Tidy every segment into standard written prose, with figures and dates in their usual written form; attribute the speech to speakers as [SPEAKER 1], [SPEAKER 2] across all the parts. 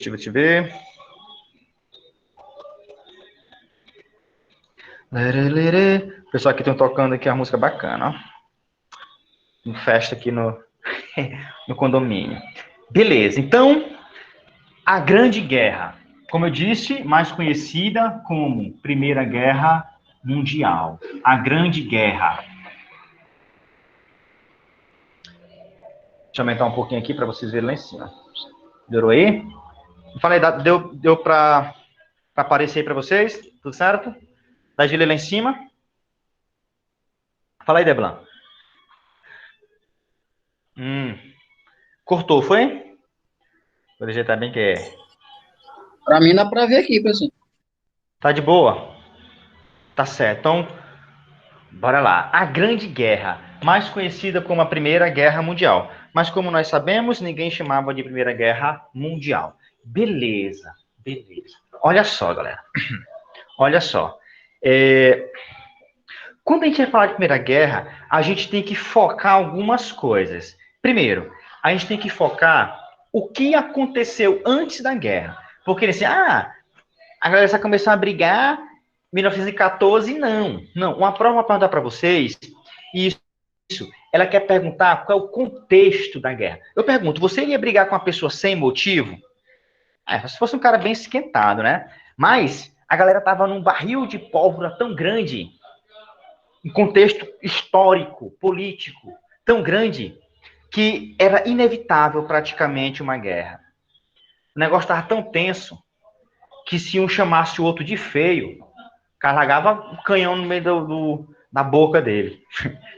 [SPEAKER 1] Deixa eu ver. O pessoal aqui estão tocando aqui a música bacana, ó. Em festa aqui no condomínio. Beleza, então, a Grande Guerra. Como eu disse, mais conhecida como Primeira Guerra Mundial. A Grande Guerra. Deixa eu aumentar um pouquinho aqui para vocês verem lá em cima. Melhorou aí? Falei, deu para aparecer aí para vocês? Tudo certo? Dá de ler lá em cima? Fala aí, Deblan. Cortou, foi? Vou ajeitar bem que é.
[SPEAKER 2] Pra mim dá pra ver aqui, pessoal.
[SPEAKER 1] Tá de boa? Tá certo. Então, bora lá. A Grande Guerra, mais conhecida como a Primeira Guerra Mundial. Mas como nós sabemos, ninguém chamava de Primeira Guerra Mundial. Beleza, beleza. Olha só, galera. Olha só. Quando a gente vai falar de Primeira Guerra, a gente tem que focar algumas coisas. Primeiro, a gente tem que focar o que aconteceu antes da guerra. Porque assim, a galera já começou a brigar em 1914, não. Não, uma prova vai perguntar para vocês, isso, ela quer perguntar qual é o contexto da guerra. Eu pergunto, você iria brigar com uma pessoa sem motivo? Se fosse um cara bem esquentado, né? Mas a galera tava num barril de pólvora tão grande, um contexto histórico, político, tão grande, que era inevitável praticamente uma guerra. O negócio estava tão tenso que se um chamasse o outro de feio, carregava o canhão no meio da boca dele.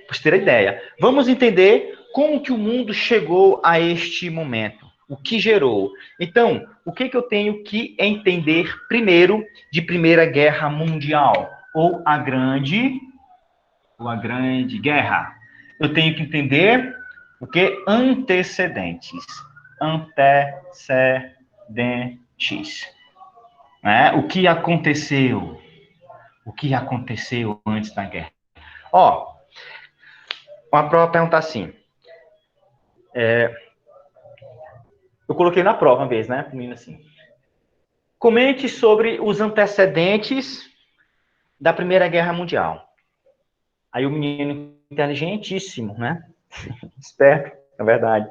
[SPEAKER 1] Para você ter ideia. Vamos entender como que o mundo chegou a este momento. O que gerou. Então, o que eu tenho que entender primeiro de Primeira Guerra Mundial? Ou a Grande Guerra. Eu tenho que entender o que? Antecedentes. Antecedentes. O que aconteceu? O que aconteceu antes da guerra? Uma prova perguntar assim. Eu coloquei na prova uma vez, né? Menino assim. Comente sobre os antecedentes da Primeira Guerra Mundial. Aí o menino inteligentíssimo, né? Esperto, na verdade.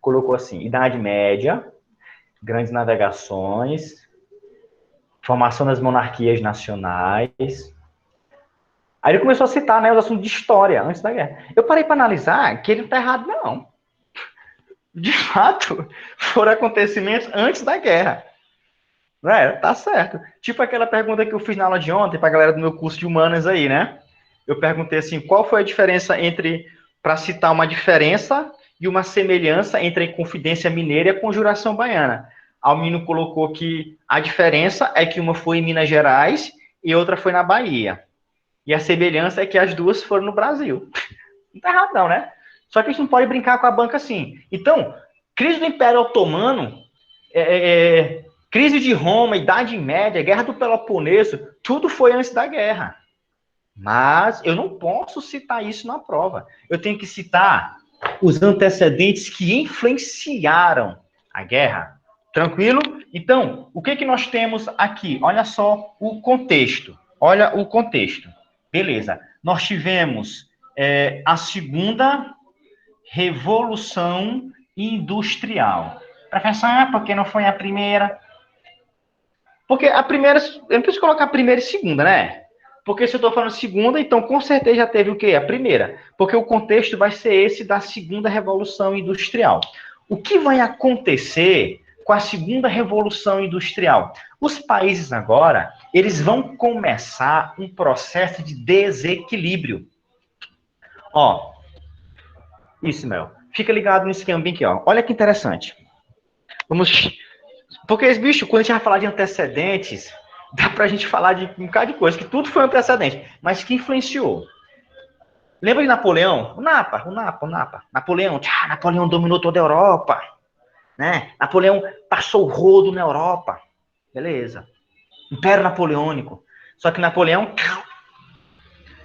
[SPEAKER 1] Colocou assim, Idade Média, grandes navegações, formação das monarquias nacionais. Aí ele começou a citar, né, os assuntos de história antes da guerra. Eu parei para analisar que ele não está errado, não. De fato, foram acontecimentos antes da guerra. Tá certo. Tipo aquela pergunta que eu fiz na aula de ontem para a galera do meu curso de humanas aí, né? Eu perguntei assim, qual foi a diferença para citar uma diferença e uma semelhança entre a Inconfidência Mineira e a Conjuração Baiana. O menino colocou que a diferença é que uma foi em Minas Gerais e outra foi na Bahia. E a semelhança é que as duas foram no Brasil. Não tá errado não, né? Só que a gente não pode brincar com a banca assim. Então, crise do Império Otomano, crise de Roma, Idade Média, Guerra do Peloponeso, tudo foi antes da guerra. Mas eu não posso citar isso na prova. Eu tenho que citar os antecedentes que influenciaram a guerra. Tranquilo? Então, o que nós temos aqui? Olha só o contexto. Olha o contexto. Beleza. Nós tivemos a segunda Revolução Industrial. Professor, por que não foi a primeira? Porque a primeira, eu não preciso colocar a primeira e segunda, né? Porque se eu estou falando segunda, então com certeza já teve o quê? A primeira. Porque o contexto vai ser esse da segunda Revolução Industrial. O que vai acontecer com a segunda Revolução Industrial? Os países agora, eles vão começar um processo de desequilíbrio. Isso, Mel. Fica ligado nesse esquema bem aqui, ó. Olha que interessante. Porque, bicho, quando a gente vai falar de antecedentes, dá pra gente falar de um bocado de coisa, que tudo foi antecedente, mas que influenciou. Lembra de Napoleão? O Napa. Napoleão dominou toda a Europa, né? Napoleão passou o rodo na Europa. Beleza. Império Napoleônico. Só que Napoleão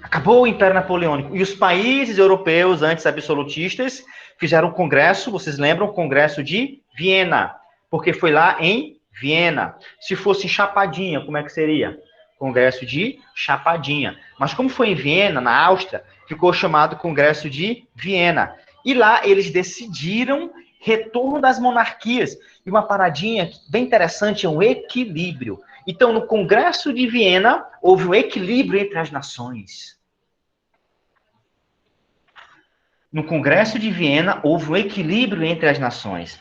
[SPEAKER 1] acabou o Império Napoleônico. E os países europeus, antes absolutistas, fizeram um congresso, vocês lembram? O Congresso de Viena. Porque foi lá em Viena. Se fosse Chapadinha, como é que seria? Congresso de Chapadinha. Mas como foi em Viena, na Áustria, ficou chamado Congresso de Viena. E lá eles decidiram retorno das monarquias. E uma paradinha bem interessante é um equilíbrio. Então, no Congresso de Viena, houve um equilíbrio entre as nações. No Congresso de Viena, houve um equilíbrio entre as nações.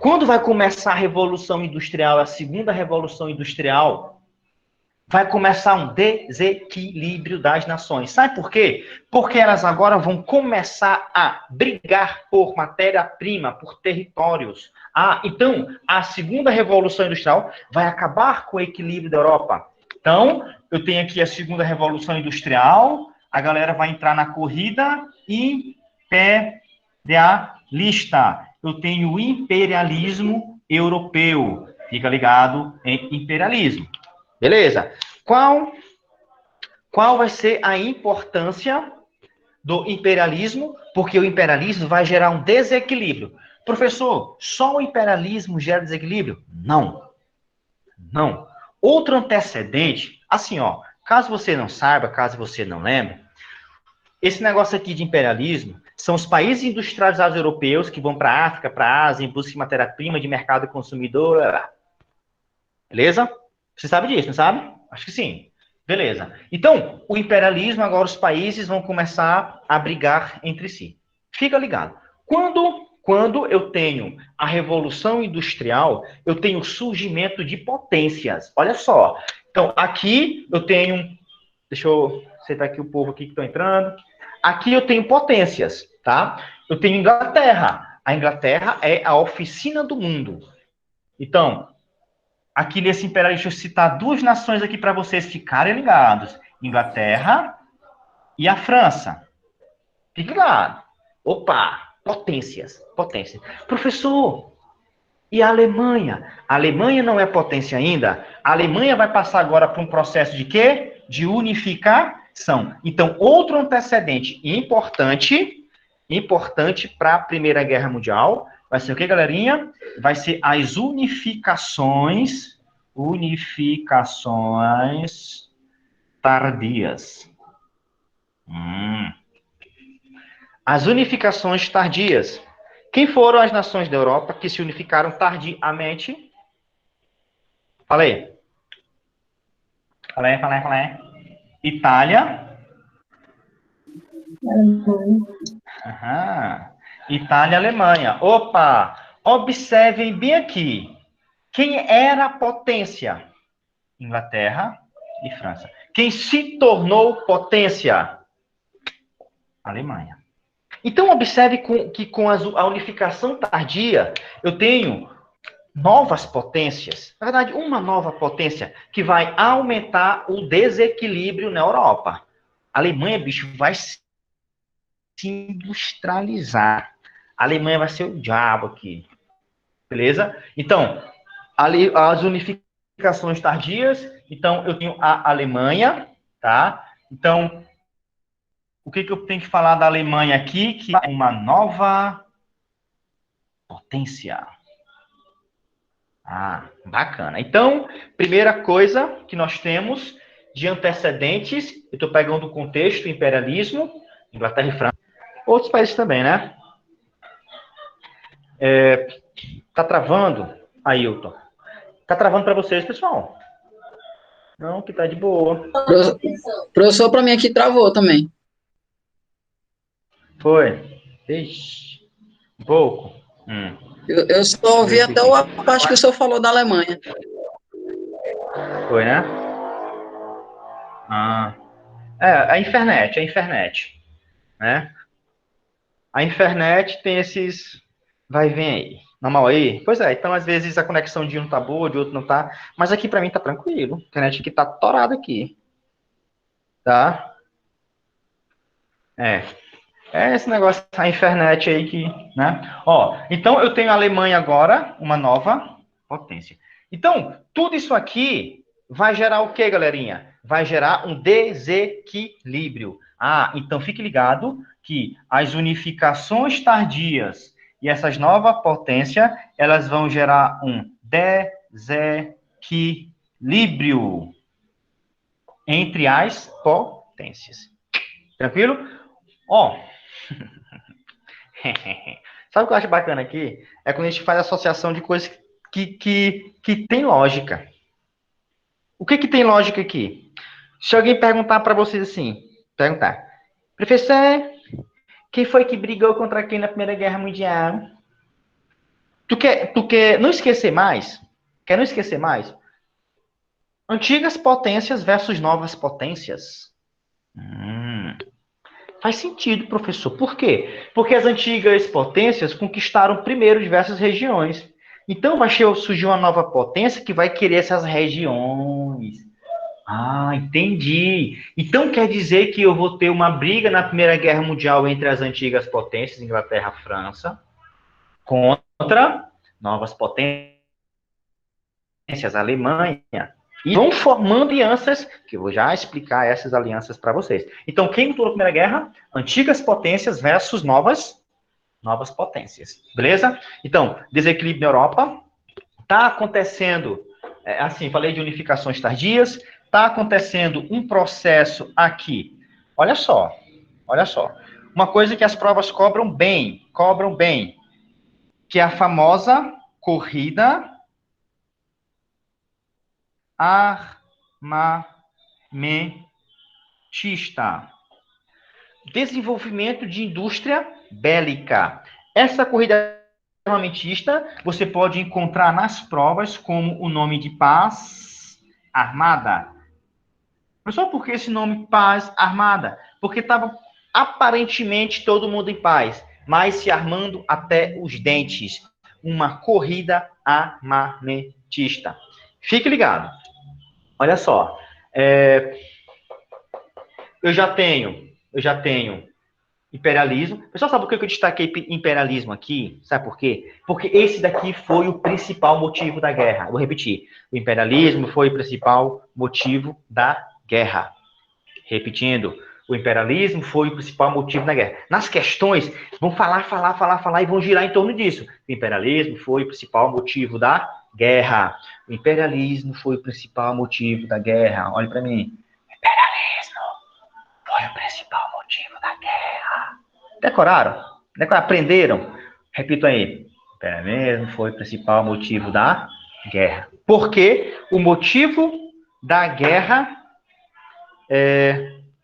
[SPEAKER 1] Quando vai começar a Revolução Industrial, a segunda Revolução Industrial, vai começar um desequilíbrio das nações. Sabe por quê? Porque elas agora vão começar a brigar por matéria-prima, por territórios. Então, a segunda Revolução Industrial vai acabar com o equilíbrio da Europa. Então, eu tenho aqui a segunda Revolução Industrial, a galera vai entrar na corrida imperialista. Eu tenho o imperialismo europeu. Fica ligado em imperialismo. Beleza? Qual vai ser a importância do imperialismo? Porque o imperialismo vai gerar um desequilíbrio. Professor, só o imperialismo gera desequilíbrio? Não. Não. Outro antecedente, assim, ó, caso você não saiba, caso você não lembre, esse negócio aqui de imperialismo são os países industrializados europeus que vão para a África, para a Ásia, em busca de matéria-prima, de mercado consumidor. Beleza? Você sabe disso, não sabe? Acho que sim. Beleza. Então, o imperialismo, agora os países vão começar a brigar entre si. Fica ligado. Quando eu tenho a Revolução Industrial, eu tenho o surgimento de potências. Olha só. Então, aqui eu tenho... Deixa eu acertar aqui o povo aqui que está entrando. Aqui eu tenho potências, tá? Eu tenho Inglaterra. A Inglaterra é a oficina do mundo. Então, aqui nesse império, deixa eu citar duas nações aqui para vocês ficarem ligados. Inglaterra e a França. Fique ligado. Opa, potências. Professor, e a Alemanha? A Alemanha não é potência ainda. A Alemanha vai passar agora por um processo de quê? De unificação. Então, outro antecedente importante para a Primeira Guerra Mundial, vai ser o quê, galerinha? Vai ser as unificações tardias. As unificações tardias. Quem foram as nações da Europa que se unificaram tardiamente? Fala aí. Itália. Itália e Alemanha. Opa! Observem bem aqui. Quem era a potência? Inglaterra e França. Quem se tornou potência? Alemanha. Então, observe que com a unificação tardia, eu tenho novas potências. Na verdade, uma nova potência que vai aumentar o desequilíbrio na Europa. A Alemanha, bicho, vai se industrializar. A Alemanha vai ser o diabo aqui. Beleza? Então, as unificações tardias. Então, eu tenho a Alemanha, tá? Então, o que eu tenho que falar da Alemanha aqui? Que é uma nova potência. Bacana. Então, primeira coisa que nós temos de antecedentes, eu estou pegando o contexto, imperialismo, Inglaterra e França, outros países também, né? Tá travando, Ailton? Tá travando para vocês, pessoal? Não, que tá de boa.
[SPEAKER 2] Professor, para mim aqui travou também.
[SPEAKER 1] Foi. Ixi, um pouco.
[SPEAKER 2] Eu só ouvi até a parte que o senhor falou da Alemanha.
[SPEAKER 1] Foi, né? A internet, né? A internet tem esses vai e vem aí. Normal aí? Pois é, então às vezes a conexão de um tá boa, de outro não tá. Mas aqui pra mim tá tranquilo. A internet aqui tá torada aqui. Tá? É esse negócio, a internet aí que, né? Ó, então eu tenho a Alemanha agora, uma nova potência. Então, tudo isso aqui vai gerar o quê, galerinha? Vai gerar um desequilíbrio. Então fique ligado que as unificações tardias E essas novas potências, elas vão gerar um desequilíbrio entre as potências. Tranquilo? Ó, sabe o que eu acho bacana aqui? É quando a gente faz associação de coisas que tem lógica. O que tem lógica aqui? Se alguém perguntar para vocês assim, perguntar, professor, quem foi que brigou contra quem na Primeira Guerra Mundial? Tu quer não esquecer mais? Quer não esquecer mais? Antigas potências versus novas potências. Faz sentido, professor. Por quê? Porque as antigas potências conquistaram primeiro diversas regiões. Então vai surgir uma nova potência que vai querer essas regiões. Ah, entendi. Então quer dizer que eu vou ter uma briga na Primeira Guerra Mundial entre as antigas potências, Inglaterra e França, contra novas potências, Alemanha. E vão formando alianças, que eu vou já explicar essas alianças para vocês. Então, quem lutou na Primeira Guerra? Antigas potências versus novas potências. Beleza? Então, desequilíbrio na Europa. Está acontecendo, assim, falei de unificações tardias, está acontecendo um processo aqui. Olha só. Uma coisa que as provas cobram bem, que é a famosa corrida armamentista. Desenvolvimento de indústria bélica. Essa corrida armamentista você pode encontrar nas provas como o nome de paz armada. Professor, por que esse nome paz armada? Porque estava aparentemente todo mundo em paz, mas se armando até os dentes. Uma corrida armamentista. Fique ligado. Olha só. Eu já tenho imperialismo. Pessoal, sabe por que eu destaquei imperialismo aqui? Sabe por quê? Porque esse daqui foi o principal motivo da guerra. Vou repetir. O imperialismo foi o principal motivo da guerra. Repetindo. O imperialismo foi o principal motivo da guerra. Nas questões, vão falar e vão girar em torno disso. O imperialismo foi o principal motivo da guerra. O imperialismo foi o principal motivo da guerra. Olhe para mim. O imperialismo foi o principal motivo da guerra. Decoraram? Aprenderam? Repito aí. O imperialismo foi o principal motivo da guerra. Porque o motivo da guerra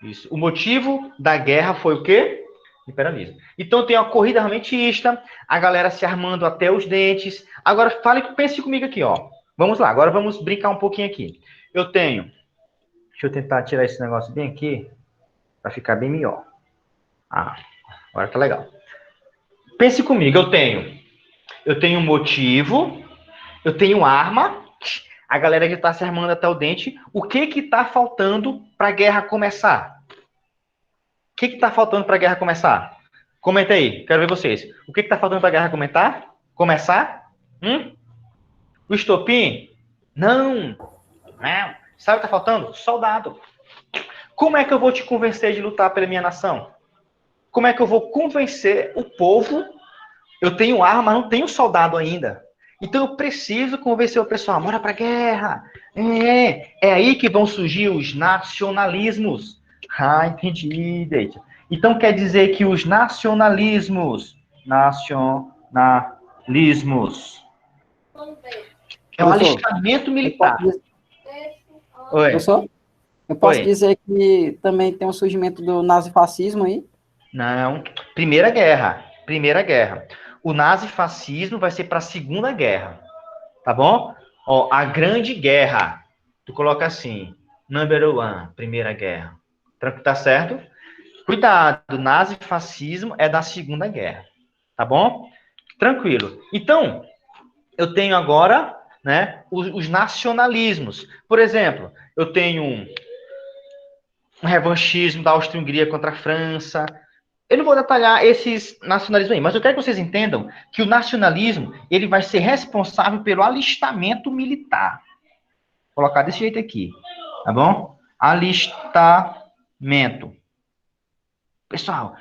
[SPEAKER 1] isso. O motivo da guerra foi o quê? Imperialismo. Então tem a corrida armamentista, a galera se armando até os dentes. Agora pense comigo aqui, ó. Vamos lá, agora vamos brincar um pouquinho aqui. Deixa eu tentar tirar esse negócio bem aqui, para ficar bem melhor. Ah, agora tá legal. Pense comigo, eu tenho motivo, eu tenho arma, a galera que tá se armando até o dente. O que tá faltando para a guerra começar? O que está faltando para a guerra começar? Comenta aí, quero ver vocês. O que está faltando para a guerra começar? O estopim? Não. Sabe o que está faltando? Soldado. Como é que eu vou te convencer de lutar pela minha nação? Como é que eu vou convencer o povo? Eu tenho arma, não tenho soldado ainda. Então eu preciso convencer o pessoal, bora para a guerra. É aí que vão surgir os nacionalismos. Ah, entendi, Deita. Então quer dizer que os nacionalismos é um alistamento militar.
[SPEAKER 2] Oi. Professor, eu posso dizer que também tem um surgimento do nazifascismo aí?
[SPEAKER 1] Não, Primeira Guerra. O nazifascismo vai ser para a Segunda Guerra, tá bom? Ó, a Grande Guerra, tu coloca assim, number one, Primeira Guerra. Tá certo? Cuidado, nazifascismo é da Segunda Guerra, tá bom? Tranquilo. Então, eu tenho agora, né, os nacionalismos. Por exemplo, eu tenho um revanchismo da Áustria-Hungria contra a França. Eu não vou detalhar esses nacionalismos aí, mas eu quero que vocês entendam que o nacionalismo ele vai ser responsável pelo alistamento militar. Vou colocar desse jeito aqui, tá bom? Alistamento. Pessoal,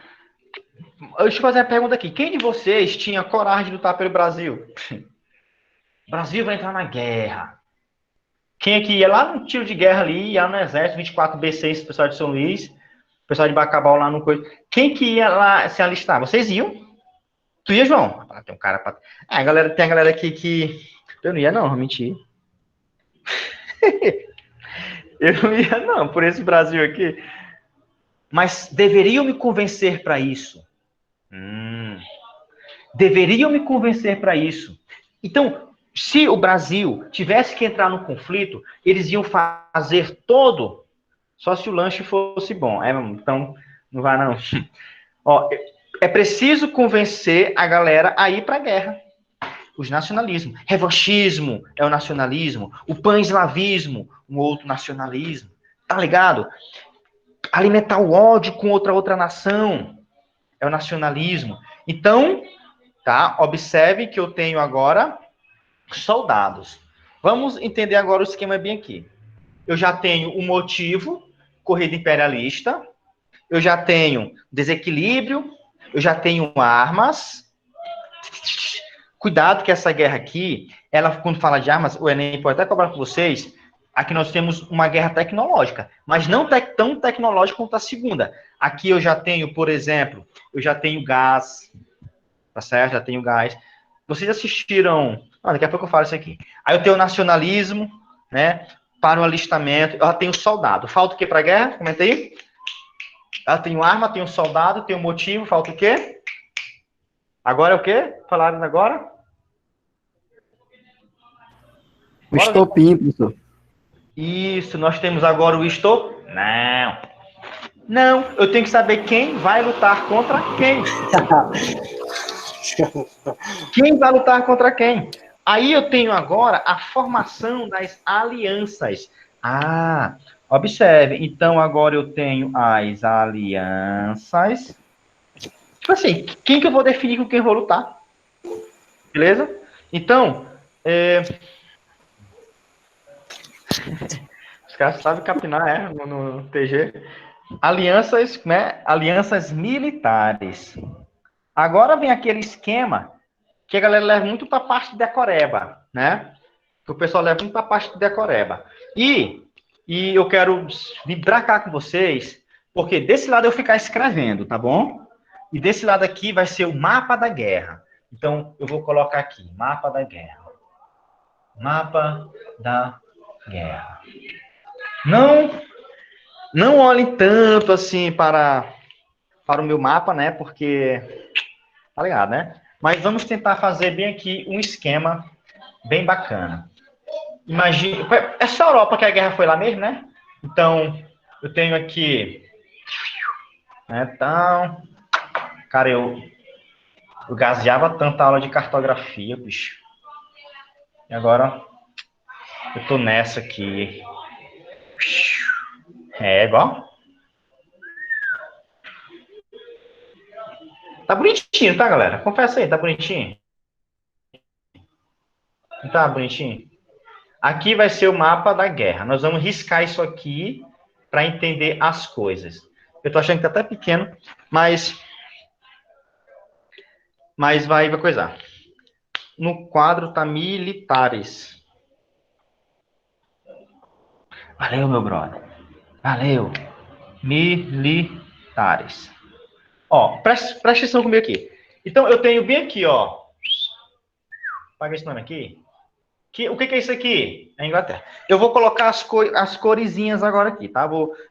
[SPEAKER 1] Deixa eu fazer a pergunta aqui. Quem de vocês tinha coragem de lutar pelo Brasil? O Brasil vai entrar na guerra. Quem aqui ia lá no tiro de guerra ali, ia no exército, 24B6, pessoal de São Luís, pessoal de Bacabal lá no coisa. Quem que ia lá se alistar? Vocês iam? Tu ia, João? Tem um cara pra... tem a galera aqui que... Eu não ia não, mentir. Eu não ia não, por esse Brasil aqui. Mas deveriam me convencer para isso. Deveriam me convencer para isso. Então, se o Brasil tivesse que entrar no conflito, eles iam fazer todo, só se o lanche fosse bom. Então, não vai não. Ó, é preciso convencer a galera a ir para a guerra. Os nacionalismos. Revanchismo é o nacionalismo. O pan-eslavismo, um outro nacionalismo. Tá ligado? Alimentar o ódio com outra nação é o nacionalismo. Então, tá? Observe que eu tenho agora soldados. Vamos entender agora o esquema bem aqui. Eu já tenho o motivo, corrida imperialista. Eu já tenho desequilíbrio. Eu já tenho armas. Cuidado que essa guerra aqui, ela, quando fala de armas, o Enem pode até cobrar com vocês, aqui nós temos uma guerra tecnológica, mas não tão tecnológica quanto a segunda. Aqui eu já tenho, por exemplo, eu já tenho gás, tá certo? Já tenho gás. Vocês assistiram... daqui a pouco eu falo isso aqui. Aí eu tenho nacionalismo, né? Para o alistamento. Eu já tenho soldado. Falta o que para a guerra? Comenta aí. Eu tenho arma, tenho soldado, tenho motivo. Falta o quê? Agora é o quê? Falaram agora?
[SPEAKER 2] O estopim, professor.
[SPEAKER 1] Isso, nós temos agora o estopim. Não, eu tenho que saber quem vai lutar contra quem. Quem vai lutar contra quem? Aí eu tenho agora a formação das alianças. Observe. Então, agora eu tenho as alianças. Tipo assim, quem que eu vou definir com quem eu vou lutar? Beleza? Então, os caras sabem capinar, no TG. Alianças, né? Alianças militares. Agora vem aquele esquema que a galera leva muito para a parte de decoreba, né? Que o pessoal leva muito para a parte de decoreba. E eu quero vir para cá com vocês, porque desse lado eu ficar escrevendo, tá bom? E desse lado aqui vai ser o mapa da guerra. Então, eu vou colocar aqui, mapa da guerra. Mapa da guerra. Não olhem tanto assim para o meu mapa, né? Porque, tá ligado, né? Mas vamos tentar fazer bem aqui um esquema bem bacana. Imagina, essa Europa que a guerra foi lá mesmo, né? Então, eu tenho aqui, então, cara, eu gaseava tanta aula de cartografia, bicho. E agora eu tô nessa aqui. Igual. Tá bonitinho, tá, galera? Confessa aí, tá bonitinho? Tá bonitinho? Aqui vai ser o mapa da guerra. Nós vamos riscar isso aqui para entender as coisas. Eu tô achando que tá até pequeno, mas vai coisar. No quadro tá militares. Valeu, meu brother. Valeu. Militares. Ó, presta atenção comigo aqui. Então, eu tenho bem aqui, ó. Apaga esse nome aqui. O que é isso aqui? É Inglaterra. Eu vou colocar as coresinhas agora aqui, tá?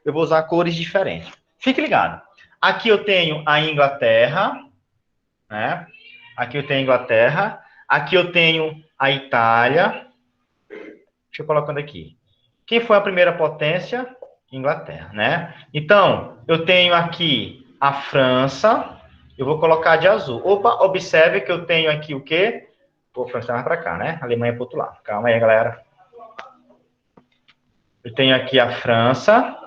[SPEAKER 1] Eu vou usar cores diferentes. Fique ligado. Aqui eu tenho a Inglaterra, né? Aqui eu tenho a Inglaterra. Aqui eu tenho a Itália. Deixa eu colocando aqui. Quem foi a primeira potência? Inglaterra, né? Então, eu tenho aqui a França. Eu vou colocar de azul. Opa, observe que eu tenho aqui o quê? Pô, a França mais para cá, né? A Alemanha para o outro lado. Calma aí, galera. Eu tenho aqui a França.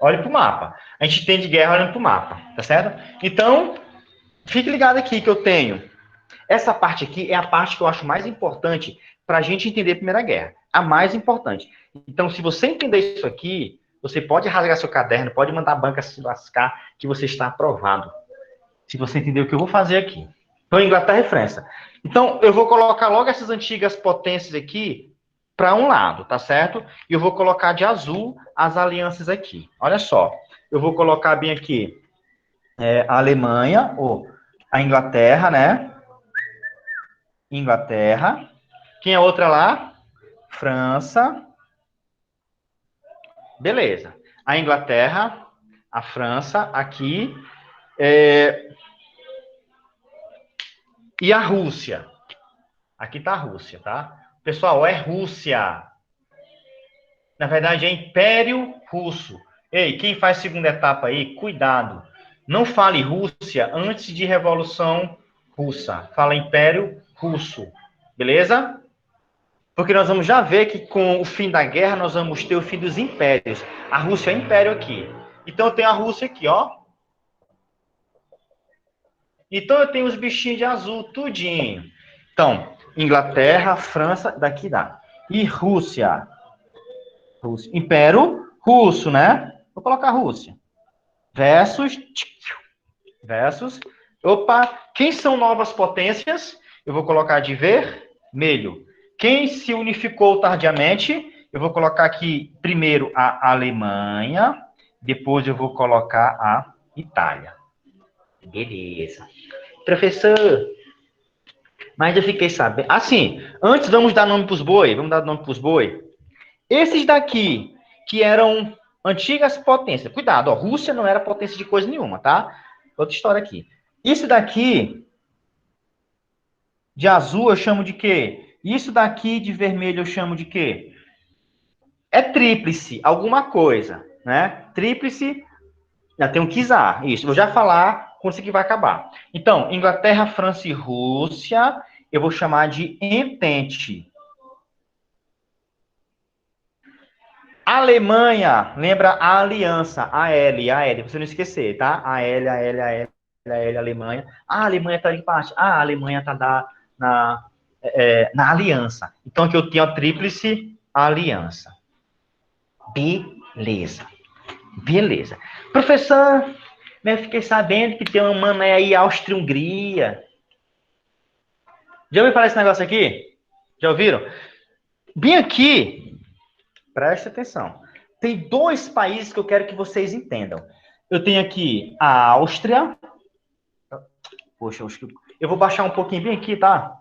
[SPEAKER 1] Olhe para o mapa. A gente entende guerra olhando para o mapa, tá certo? Então, fique ligado aqui que eu tenho. Essa parte aqui é a parte que eu acho mais importante para a gente entender a Primeira Guerra. A mais importante. Então, se você entender isso aqui, Você pode rasgar seu caderno, pode mandar a banca se lascar, que você está aprovado. Se você entender o que eu vou fazer aqui. Então, Inglaterra e França. Então, eu vou colocar logo essas antigas potências aqui para um lado, tá certo? E eu vou colocar de azul as alianças aqui. Olha só. Eu vou colocar bem aqui a Alemanha, ou a Inglaterra, né? Inglaterra. Quem é outra lá? França. Beleza. A Inglaterra, a França, aqui. E a Rússia. Aqui está a Rússia, tá? Pessoal, é Rússia. Na verdade, é Império Russo. Ei, quem faz segunda etapa aí, cuidado. Não fale Rússia antes de Revolução Russa. Fala Império Russo. Beleza? Porque nós vamos já ver que com o fim da guerra, nós vamos ter o fim dos impérios. A Rússia é império aqui. Então, eu tenho a Rússia aqui, ó. Então, eu tenho os bichinhos de azul, tudinho. Então, Inglaterra, França, daqui dá. E Rússia. Rússia. Império Russo, né? Vou colocar Rússia. Versus. Opa, quem são novas potências? Eu vou colocar de vermelho. Quem se unificou tardiamente? Eu vou colocar aqui primeiro a Alemanha, depois eu vou colocar a Itália. Beleza. Professor, mas eu fiquei sabendo. Assim, antes vamos dar nome para os boi. Vamos dar nome para os boi. Esses daqui, que eram antigas potências. Cuidado, ó, Rússia não era potência de coisa nenhuma, tá? Outra história aqui. Isso daqui, de azul, eu chamo de quê? Isso daqui, de vermelho, eu chamo de quê? É tríplice, alguma coisa, né? Tríplice, já tem um czar. Isso, vou já falar quando isso aqui vai acabar. Então, Inglaterra, França e Rússia, eu vou chamar de entente. Alemanha, lembra a aliança, AL, você não esquecer, tá? AL, Alemanha. A Alemanha está ali embaixo. A Alemanha está na aliança. Então, aqui eu tenho a tríplice aliança. Beleza. Beleza. Professor, eu fiquei sabendo que tem uma mané aí, Áustria-Hungria. Já ouviu falar esse negócio aqui? Já ouviram? Bem aqui, presta atenção. Tem dois países que eu quero que vocês entendam. Eu tenho aqui a Áustria. Poxa, eu vou baixar um pouquinho bem aqui, tá?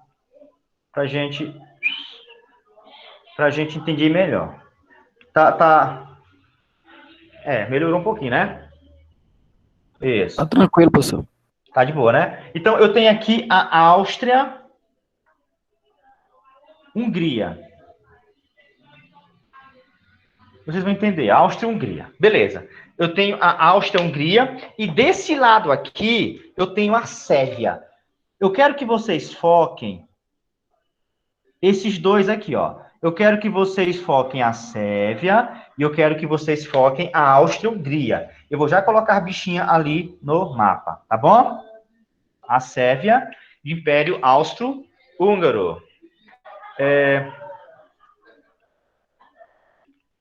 [SPEAKER 1] Pra gente entender melhor. Tá. Melhorou um pouquinho, né? Isso.
[SPEAKER 2] Tá tranquilo, professor.
[SPEAKER 1] Tá de boa, né? Então, eu tenho aqui a Áustria, Hungria. Vocês vão entender, Áustria e Hungria. Beleza. Eu tenho a Áustria e Hungria, e desse lado aqui, eu tenho a Sérvia. Eu quero que vocês foquem esses dois aqui, ó. Eu quero que vocês foquem a Sérvia e eu quero que vocês foquem a Áustria e Hungria. Eu vou já colocar a bichinha ali no mapa, tá bom? A Sérvia, Império Austro-Húngaro.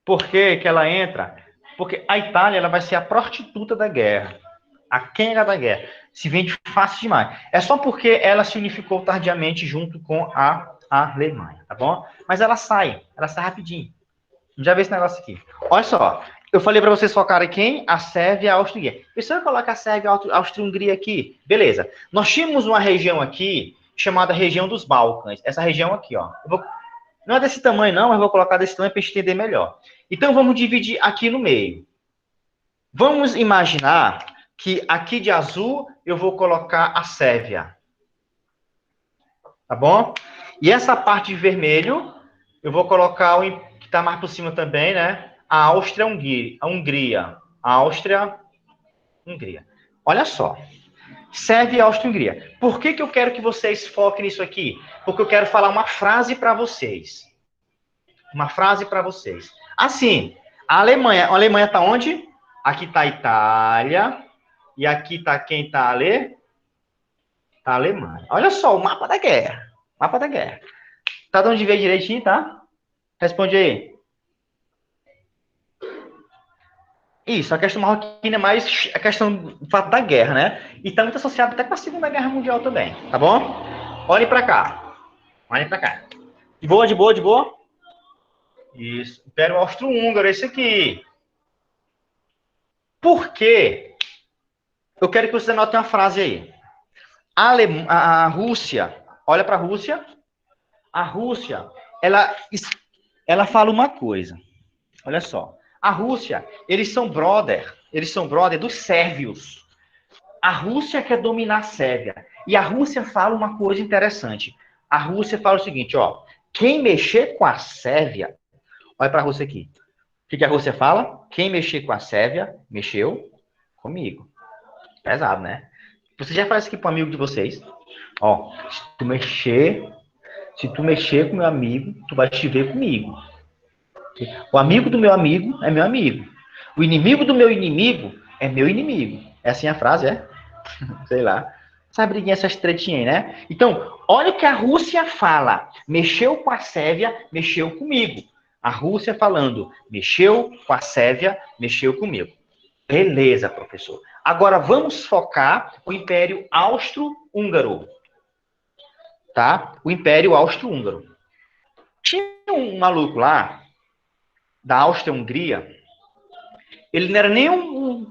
[SPEAKER 1] Por que que ela entra? Porque a Itália ela vai ser a prostituta da guerra. A quenga da guerra. Se vende fácil demais. É só porque ela se unificou tardiamente junto com a Alemanha, tá bom? Mas ela sai rapidinho. Já vê esse negócio aqui. Olha só, eu falei para vocês focarem quem? A Sérvia e a Áustria-Hungria. E se eu colocar a Sérvia e a Áustria-Hungria aqui? Beleza. Nós tínhamos uma região aqui chamada região dos Balcãs. Essa região aqui, ó. Não é desse tamanho não, mas vou colocar desse tamanho para entender melhor. Então, vamos dividir aqui no meio. Vamos imaginar que aqui de azul eu vou colocar a Sérvia. Tá bom? E essa parte de vermelho, eu vou colocar o que está mais por cima também, né? A Áustria-Hungria. Áustria-Hungria. Olha só. Sérvia e Áustria-Hungria. Por que eu quero que vocês foquem nisso aqui? Porque eu quero falar uma frase para vocês. Uma frase para vocês. Assim, a Alemanha está onde? Aqui está a Itália. E aqui está quem está ali? Está a Alemanha. Olha só, o mapa da guerra. Mapa da guerra. Tá dando de ver direitinho, tá? Responde aí. Isso, a questão marroquina é mais a questão do fato da guerra, né? E está muito associado até com a Segunda Guerra Mundial também, tá bom? Olhem para cá. Olhem para cá. De boa, de boa, de boa? Isso. Império Austro-Húngaro, esse aqui. Por quê? Eu quero que vocês anotem uma frase aí. A Rússia, olha para a Rússia. A Rússia, ela fala uma coisa. Olha só. A Rússia, eles são brother dos sérvios. A Rússia quer dominar a Sérvia. E a Rússia fala uma coisa interessante. A Rússia fala o seguinte, ó. Quem mexer com a Sérvia, olha para a Rússia aqui. O que a Rússia fala? Quem mexer com a Sérvia, mexeu comigo. Pesado, né? Você já faz isso aqui para um amigo de vocês. Ó, se tu mexer com meu amigo, tu vai te ver comigo. O amigo do meu amigo é meu amigo. O inimigo do meu inimigo é meu inimigo. É assim a frase, é? Sei lá. Essa briguinha, essas tretinhas aí, né? Então, olha o que a Rússia fala. Mexeu com a Sérvia, mexeu comigo. A Rússia falando, mexeu com a Sérvia, mexeu comigo. Beleza, professor. Agora vamos focar o Império Austro-Húngaro. Tá? O Império Austro-Húngaro. Tinha um maluco lá, da Áustria-Hungria, ele não era nem um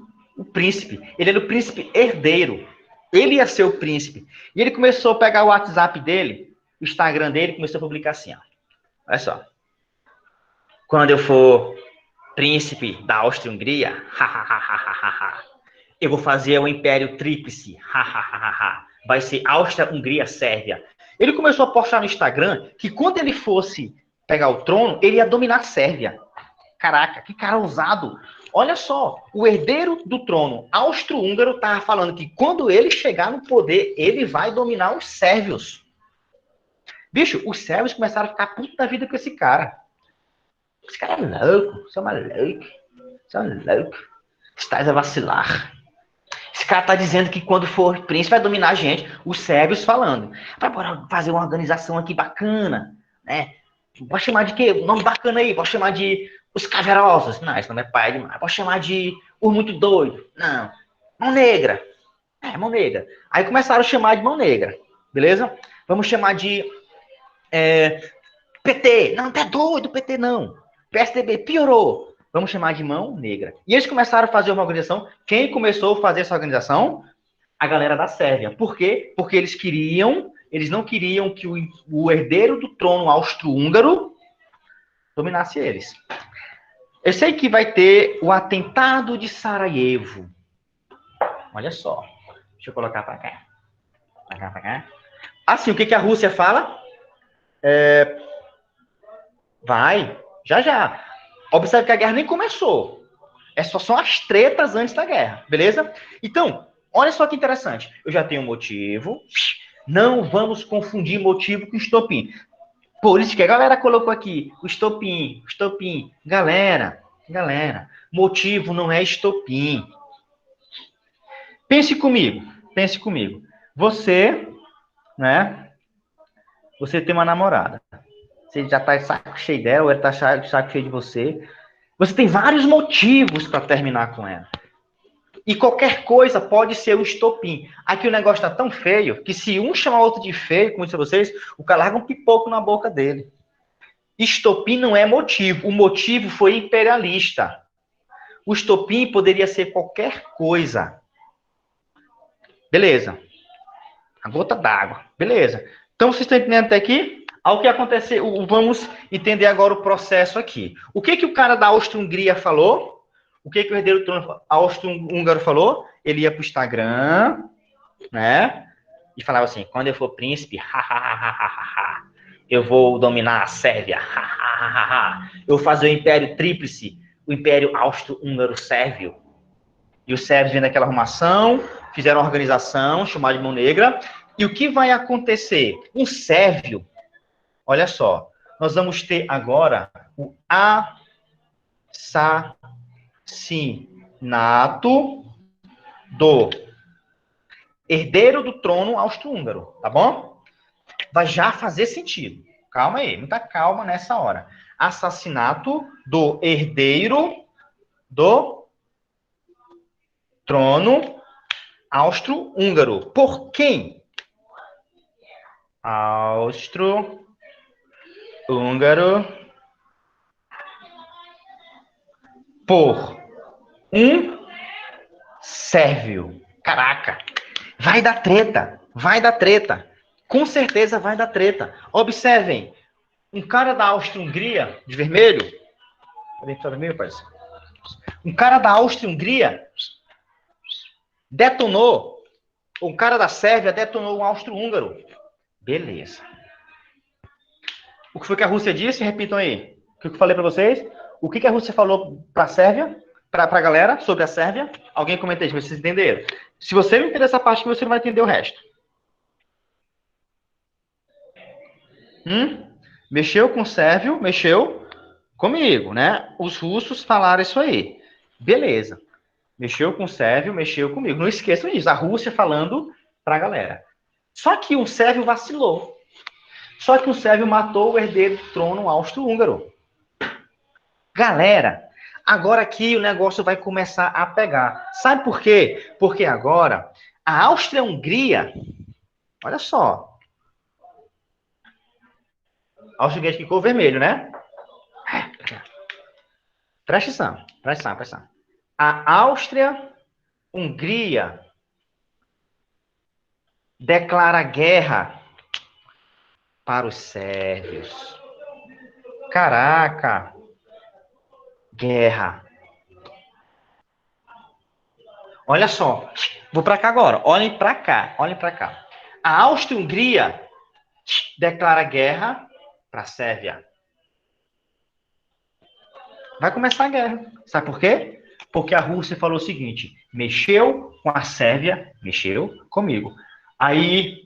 [SPEAKER 1] príncipe, ele era o príncipe herdeiro. Ele ia ser o príncipe. E ele começou a pegar o WhatsApp dele, o Instagram dele, começou a publicar assim, ó. Olha só. Quando eu for príncipe da Áustria-Hungria, eu vou fazer o Império Tríplice, vai ser Áustria-Hungria-Sérvia. Ele começou a postar no Instagram que quando ele fosse pegar o trono, ele ia dominar a Sérvia. Caraca, que cara ousado. Olha só, o herdeiro do trono austro-húngaro estava falando que quando ele chegar no poder, ele vai dominar os sérvios. Bicho, os sérvios começaram a ficar putos da vida com esse cara. Esse cara é louco, você é maluco. Você é louco. Estás a vacilar. Esse cara tá dizendo que quando for príncipe vai dominar a gente. Os sérvios falando. Vai bora fazer uma organização aqui bacana, né? Pode chamar de quê? Nome bacana aí. Pode chamar de os Caverosos. Não, esse nome é pai demais. Pode chamar de os Muito Doido. Não. Mão Negra. Mão Negra. Aí começaram a chamar de Mão Negra. Beleza? Vamos chamar de PT. Não, tá doido, PT não. PSDB piorou. Vamos chamar de Mão Negra. E eles começaram a fazer uma organização. Quem começou a fazer essa organização? A galera da Sérvia. Por quê? Porque eles não queriam que o herdeiro do trono austro-húngaro dominasse eles. Eu sei que vai ter o atentado de Sarajevo. Olha só. Deixa eu colocar para cá. Para cá. Assim, o que a Rússia fala? Vai, já. Observe que a guerra nem começou. Só são as tretas antes da guerra, beleza? Então, olha só que interessante. Eu já tenho um motivo. Não vamos confundir motivo com estopim. Por isso que a galera colocou aqui o estopim. Galera, motivo não é estopim. Pense comigo. Você, né? Você tem uma namorada. Você já tá de saco cheio dela, ou ela tá de saco cheio de você. Você tem vários motivos para terminar com ela. E qualquer coisa pode ser o estopim. Aqui o negócio tá tão feio que se um chamar o outro de feio, como eu disse a vocês, o cara larga um pipoco na boca dele. Estopim não é motivo. O motivo foi imperialista. O estopim poderia ser qualquer coisa. Beleza. A gota d'água. Beleza. Então, vocês estão entendendo até aqui? Ao que aconteceu, vamos entender agora o processo aqui. O que o cara da Áustria-Hungria falou? O que o herdeiro do trono austro-húngaro falou? Ele ia para o Instagram, né? E falava assim, quando eu for príncipe, eu vou dominar a Sérvia, eu vou fazer o Império Tríplice, o Império Austro-Húngaro-Sérvio. E os sérvios vendo aquela arrumação, fizeram uma organização chamada de Mão Negra. E o que vai acontecer? Um sérvio, olha só, nós vamos ter agora o assassinato do herdeiro do trono austro-húngaro, tá bom? Vai já fazer sentido. Calma aí, muita calma nessa hora. Assassinato do herdeiro do trono austro-húngaro. Por quem? Austro-húngaro por um sérvio. Caraca, vai dar treta, vai dar treta. Com certeza vai dar treta. Observem, um cara da Áustria-Hungria, de vermelho, um cara da Áustria-Hungria detonou, um cara da Sérvia detonou um austro-húngaro. Beleza. O que foi que a Rússia disse? Repitam aí. O que eu falei para vocês? O que a Rússia falou para a Sérvia? Para a galera sobre a Sérvia? Alguém comenta aí, vocês entenderam? Se você não entender essa parte, você não vai entender o resto. Mexeu com o sérvio, mexeu comigo, né? Os russos falaram isso aí. Beleza. Mexeu com o sérvio, mexeu comigo. Não esqueçam disso. A Rússia falando para a galera. Só que o sérvio vacilou. Só que o sérvio matou o herdeiro do trono austro-húngaro. Galera, agora aqui o negócio vai começar a pegar. Sabe por quê? Porque agora a Áustria-Hungria, olha só. A Áustria-Hungria ficou vermelho, né? Presta atenção. A Áustria-Hungria declara guerra para os sérvios. Caraca! Guerra. Olha só. Vou para cá agora. Olhem para cá. A Áustria-Hungria declara guerra para a Sérvia. Vai começar a guerra. Sabe por quê? Porque a Rússia falou o seguinte: mexeu com a Sérvia, mexeu comigo. Aí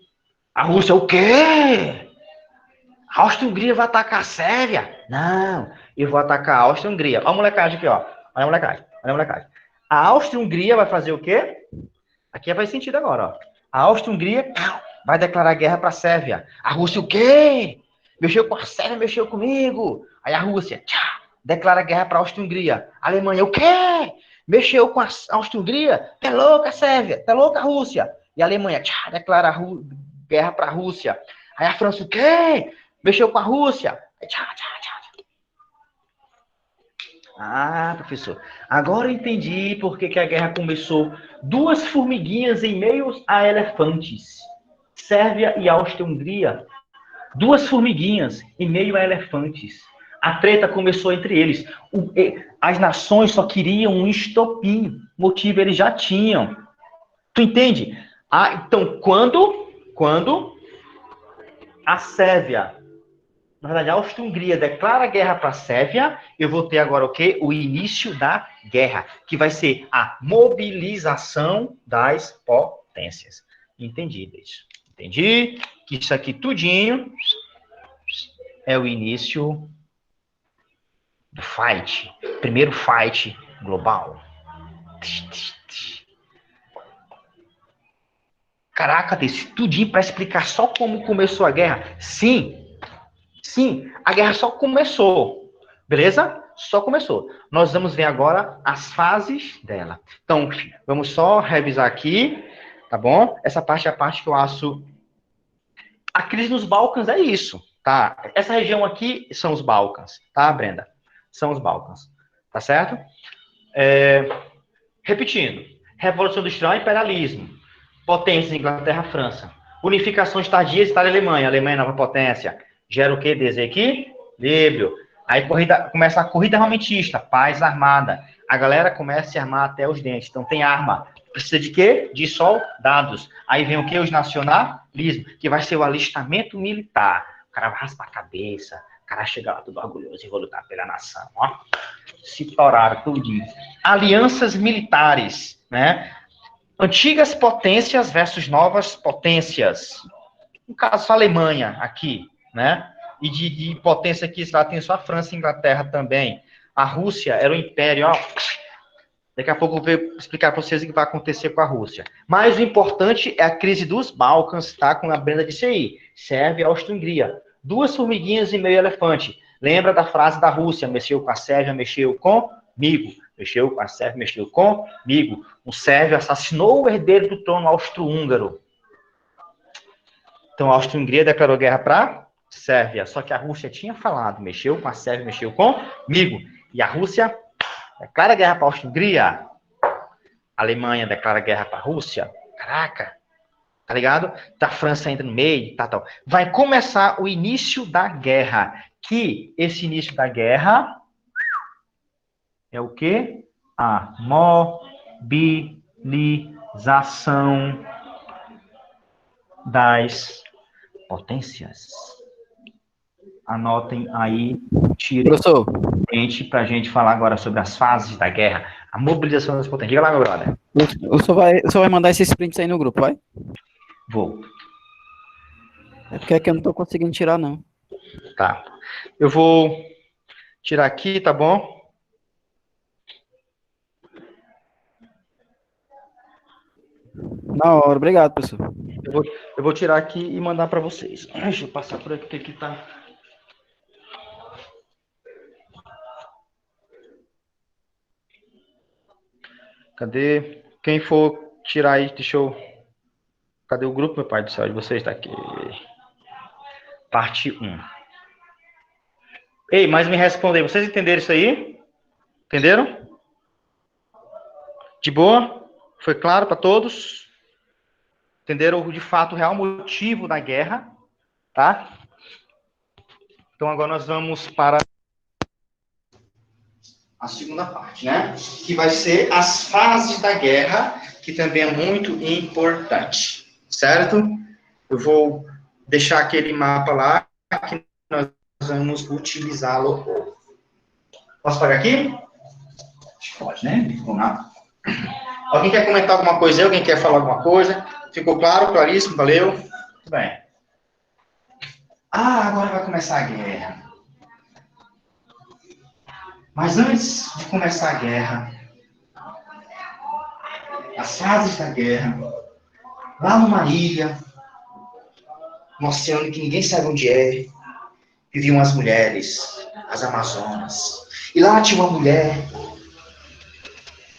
[SPEAKER 1] a Rússia, o quê? A Áustria-Hungria vai atacar a Sérvia? Não, eu vou atacar a Áustria-Hungria. Olha a molecagem aqui, ó. Olha a molecagem. A Áustria-Hungria vai fazer o quê? Aqui faz sentido agora, ó. A Áustria-Hungria vai declarar guerra para a Sérvia. A Rússia, o quê? Mexeu com a Sérvia, mexeu comigo. Aí a Rússia, declara guerra para a Áustria-Hungria. A Alemanha, o quê? Mexeu com a Áustria-Hungria? Tá louca a Sérvia? Tá louca a Rússia? E a Alemanha, declara guerra para a Rússia. Aí a França, o quê? Mexeu com a Rússia. Ah, professor, agora eu entendi por que a guerra começou. Duas formiguinhas em meio a elefantes. Sérvia e Áustria-Hungria. Duas formiguinhas em meio a elefantes. A treta começou entre eles. As nações só queriam um estopim. Motivo eles já tinham. Tu entende? Então, quando a Sérvia, na verdade, a Áustria-Hungria declara guerra para a Sérvia, eu vou ter agora o quê? O início da guerra, que vai ser a mobilização das potências. Entendi isso. Entendi que isso aqui tudinho é o início do fight. Primeiro fight global. Caraca, desse tudinho para explicar só como começou a guerra? Sim, a guerra só começou, beleza? Só começou. Nós vamos ver agora as fases dela. Então, vamos só revisar aqui, tá bom? Essa parte é a parte que eu acho... A crise nos Balcãs é isso, tá? Essa região aqui são os Balcãs, tá, Brenda? São os Balcãs, tá certo? Repetindo. Revolução Industrial e Imperialismo. Potências, Inglaterra, França. Unificações tardias, Itália e Alemanha. Alemanha, nova potência. Gera o quê? Desequilíbrio. Aí começa a corrida armamentista, paz armada. A galera começa a se armar até os dentes. Então tem arma. Precisa de quê? De soldados. Aí vem o quê? Os nacionalismo, que vai ser o alistamento militar. O cara vai raspar a cabeça. O cara chega lá todo orgulhoso e vou lutar pela nação. Ó. Se toraram tudinho. Alianças militares, né? Antigas potências versus novas potências. No caso, a Alemanha aqui, né? E de potência aqui, lá tem só a França e a Inglaterra também. A Rússia era o império, ó. Daqui a pouco eu vou explicar para vocês o que vai acontecer com a Rússia. Mas o importante é a crise dos Balcãs, tá? Com a Brenda disse aí. Sérvia e Áustria-Hungria. Duas formiguinhas e meio elefante. Lembra da frase da Rússia? Mexeu com a Sérvia, mexeu comigo. a Sérvia mexeu comigo. Um sérvio assassinou o herdeiro do trono austro-húngaro. Então, a Áustria-Hungria declarou guerra para Sérvia. Só que a Rússia tinha falado, mexeu com a Sérvia, mexeu comigo. E a Rússia declara guerra para a Áustria-Hungria. A Alemanha declara guerra para a Rússia. Caraca, tá ligado? Da França entra no meio, tal. Vai começar o início da guerra. Que esse início da guerra é o quê? A mobilização das potências. Anotem aí, tirem para a gente falar agora sobre as fases da guerra, a mobilização das potências. Diga lá, meu brother.
[SPEAKER 2] O senhor vai mandar esses prints aí no grupo, vai?
[SPEAKER 1] Vou.
[SPEAKER 2] É porque aqui eu não tô conseguindo tirar, não.
[SPEAKER 1] Tá. Eu vou tirar aqui, tá bom?
[SPEAKER 2] Na hora, obrigado, professor.
[SPEAKER 1] Eu vou tirar aqui e mandar para vocês. Deixa eu passar por aqui, que tá... Cadê? Quem for tirar aí, deixa eu... Cadê o grupo, meu pai do céu? De vocês tá aqui. Parte 1. Ei, mas me respondem. Vocês entenderam isso aí? Entenderam? De boa? Foi claro para todos? Entenderam de fato o real motivo da guerra? Tá? Então agora nós vamos para a segunda parte, né? Que vai ser as fases da guerra, que também é muito importante. Certo? Eu vou deixar aquele mapa lá, que nós vamos utilizá-lo. Posso pagar aqui? Acho que pode, né? Vamos lá. Alguém quer comentar alguma coisa aí? Alguém quer falar alguma coisa? Ficou claro? Claríssimo? Valeu? Muito bem. Agora vai começar a guerra. Mas antes de começar a guerra, as fases da guerra, lá numa ilha, no oceano que ninguém sabe onde é, viviam as mulheres, as amazonas. E lá tinha uma mulher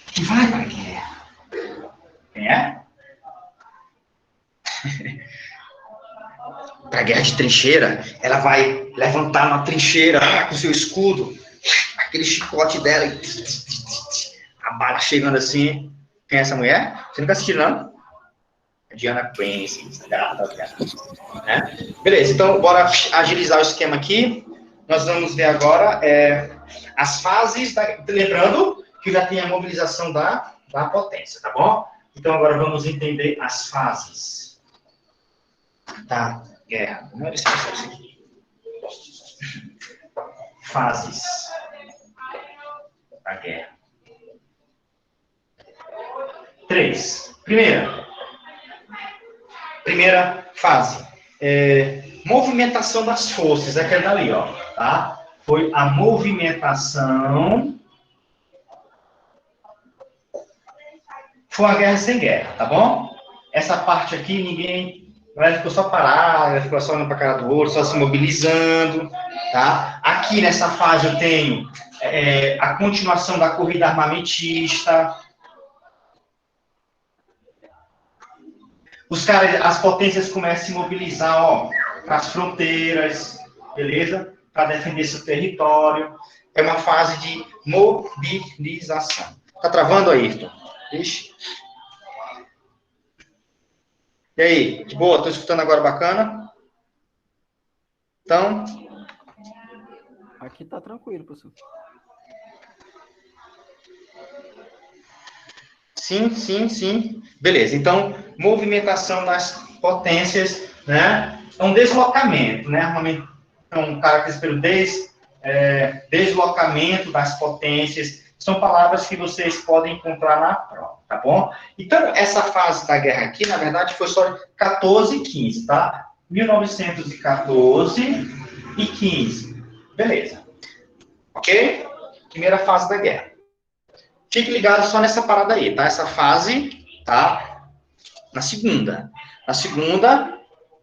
[SPEAKER 1] que vai para a guerra. Quem é? Para a guerra de trincheira. Ela vai levantar uma trincheira com seu escudo, aquele chicote dela, a bala chegando assim. Quem é essa mulher? Você nunca assistiu, não? Diana Prince, né? Beleza, então bora agilizar o esquema aqui. Nós vamos ver agora as fases, lembrando que já tem a mobilização da potência, tá bom? Então agora vamos entender as fases da guerra. Não é isso aqui. Fases da guerra. 3. Primeira fase. Movimentação das forças. Aquela dali, ó. Tá? Foi a movimentação. Foi uma guerra sem guerra, tá bom? Essa parte aqui, ninguém... Ela ficou só parada, ficou só olhando para a cara do outro, só se mobilizando, tá? Aqui nessa fase eu tenho a continuação da corrida armamentista. As potências começam a se mobilizar, ó, para as fronteiras, beleza? Para defender seu território. É uma fase de mobilização. Tá travando aí, Ayrton? Ixi. E aí, de boa? Tô escutando agora bacana? Então...
[SPEAKER 2] Aqui tá tranquilo, professor.
[SPEAKER 1] Sim. Beleza, então, movimentação das potências, né? É um deslocamento, né? Então, características pelo deslocamento das potências, são palavras que vocês podem encontrar na prova, tá bom? Então, essa fase da guerra aqui, na verdade, foi só 14 e 15, tá? 1914 e 15. Beleza. Ok? Primeira fase da guerra. Fique ligado só nessa parada aí, tá? Essa fase, tá? Na segunda. Na segunda,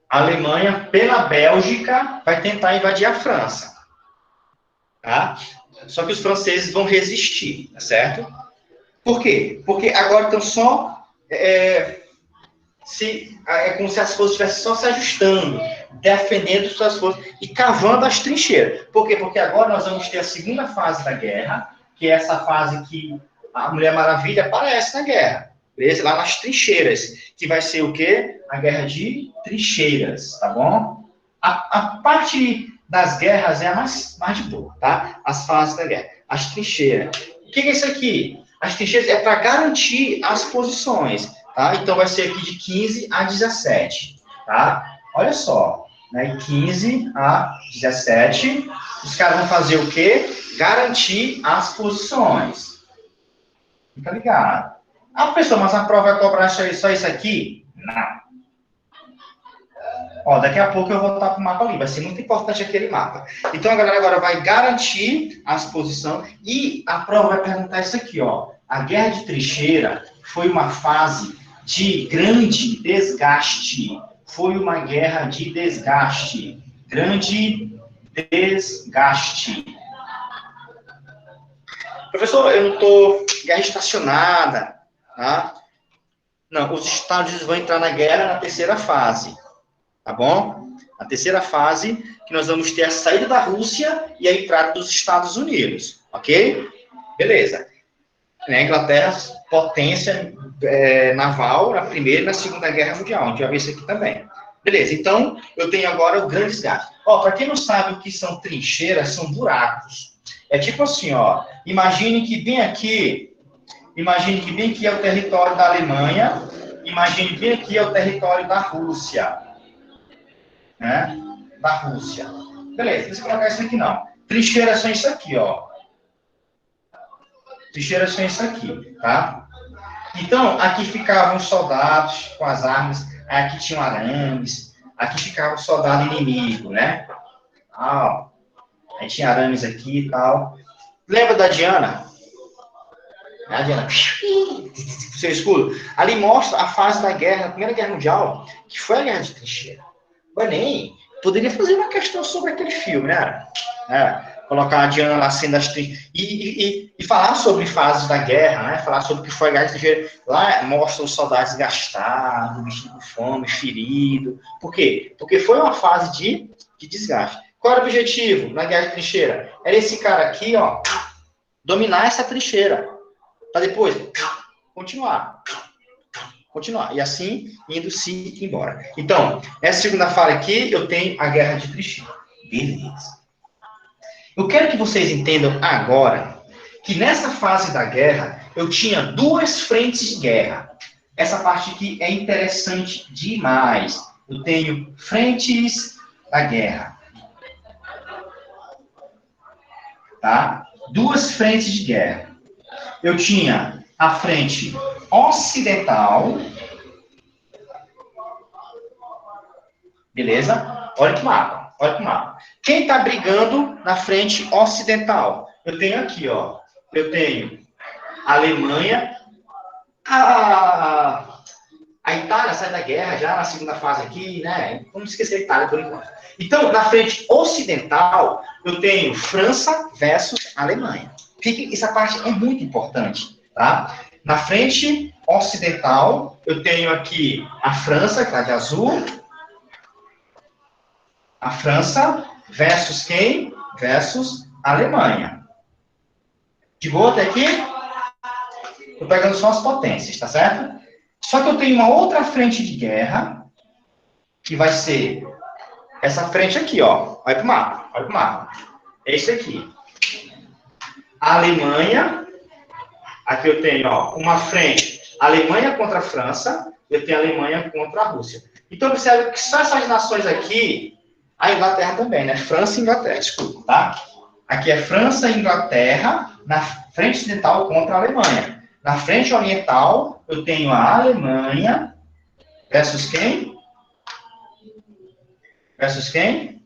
[SPEAKER 1] a Alemanha, pela Bélgica, vai tentar invadir a França. Tá? Só que os franceses vão resistir, tá certo? Por quê? Porque agora estão só... é como se as forças estivessem só se ajustando, defendendo suas forças e cavando as trincheiras. Por quê? Porque agora nós vamos ter a segunda fase da guerra, que é essa fase que a Mulher Maravilha aparece na guerra. Beleza? Lá nas trincheiras, que vai ser o quê? A guerra de trincheiras, tá bom? A parte das guerras é a mais de boa, tá? As fases da guerra. As trincheiras. O que é isso aqui? As trincheiras é para garantir as posições. Tá? Então, vai ser aqui de 15 a 17, tá? Olha só, né? 15 a 17, os caras vão fazer o quê? Garantir as posições. Fica ligado. Ah, professor, mas a prova vai cobrar só isso aqui? Não. Ó, daqui a pouco eu vou voltar para o mapa ali, vai ser muito importante aquele mapa. Então, a galera agora vai garantir as posições e a prova vai perguntar isso aqui, ó. A Guerra de Trincheira foi uma fase de grande desgaste. Foi uma guerra de desgaste. Grande desgaste. Professor, eu não estou... Guerra estacionada, tá? Não, os Estados Unidos vão entrar na guerra na terceira fase. Tá bom? A terceira fase, que nós vamos ter a saída da Rússia e a entrada dos Estados Unidos. Ok? Beleza. A Inglaterra, potência naval na Primeira e na Segunda Guerra Mundial. A gente vai ver isso aqui também. Beleza, então, eu tenho agora o grande desgaste. Ó, para quem não sabe o que são trincheiras, são buracos. É tipo assim, ó, imagine que bem aqui é o território da Alemanha, imagine bem aqui é o território da Rússia. Né? Da Rússia. Beleza, deixa eu colocar isso aqui não. Trincheiras são isso aqui, ó. Trincheiras são isso aqui, tá? Então, aqui ficavam os soldados com as armas, aqui tinham arames, aqui ficava o soldado inimigo, né? Ah, aí tinha arames aqui e tal. Lembra da Diana? A Diana, seu escudo. Ali mostra a fase da guerra, a Primeira Guerra Mundial, que foi a Guerra de Trincheira. O Enem poderia fazer uma questão sobre aquele filme, né? Colocar a Diana lá sendo as e falar sobre fases da guerra, né? Falar sobre o que foi a Guerra de Trincheira. Lá mostra os soldados gastados, vestidos com fome, ferido. Por quê? Porque foi uma fase de desgaste. Qual era o objetivo na Guerra de Trincheira? Era esse cara aqui, ó, dominar essa trincheira. Para depois continuar. E assim, indo-se embora. Então, nessa segunda fase aqui, eu tenho a Guerra de Trincheira. Beleza. Eu quero que vocês entendam agora que nessa fase da guerra, eu tinha duas frentes de guerra. Essa parte aqui é interessante demais. Eu tenho frentes da guerra. Tá? Duas frentes de guerra. Eu tinha a frente ocidental. Beleza? Olha que mapa. Quem está brigando na frente ocidental? Eu tenho aqui, ó. Eu tenho a Alemanha. A Itália sai da guerra já na segunda fase aqui, né? Vamos esquecer a Itália por enquanto. Então, na frente ocidental, eu tenho França versus Alemanha. Essa parte é muito importante, tá? Na frente ocidental, eu tenho aqui a França, que está de azul. A França versus quem? Versus a Alemanha. De boa até aqui? Estou pegando só as potências, tá certo? Só que eu tenho uma outra frente de guerra, que vai ser essa frente aqui, ó. Olha pro mapa. É isso aqui. A Alemanha, aqui eu tenho, ó, uma frente, Alemanha contra a França, eu tenho a Alemanha contra a Rússia. Então, observe que só essas nações aqui, a Inglaterra também, né? França e Inglaterra, desculpa, tá? Aqui é França e Inglaterra, na frente ocidental contra a Alemanha. Na frente oriental, eu tenho a Alemanha versus quem? Versus quem?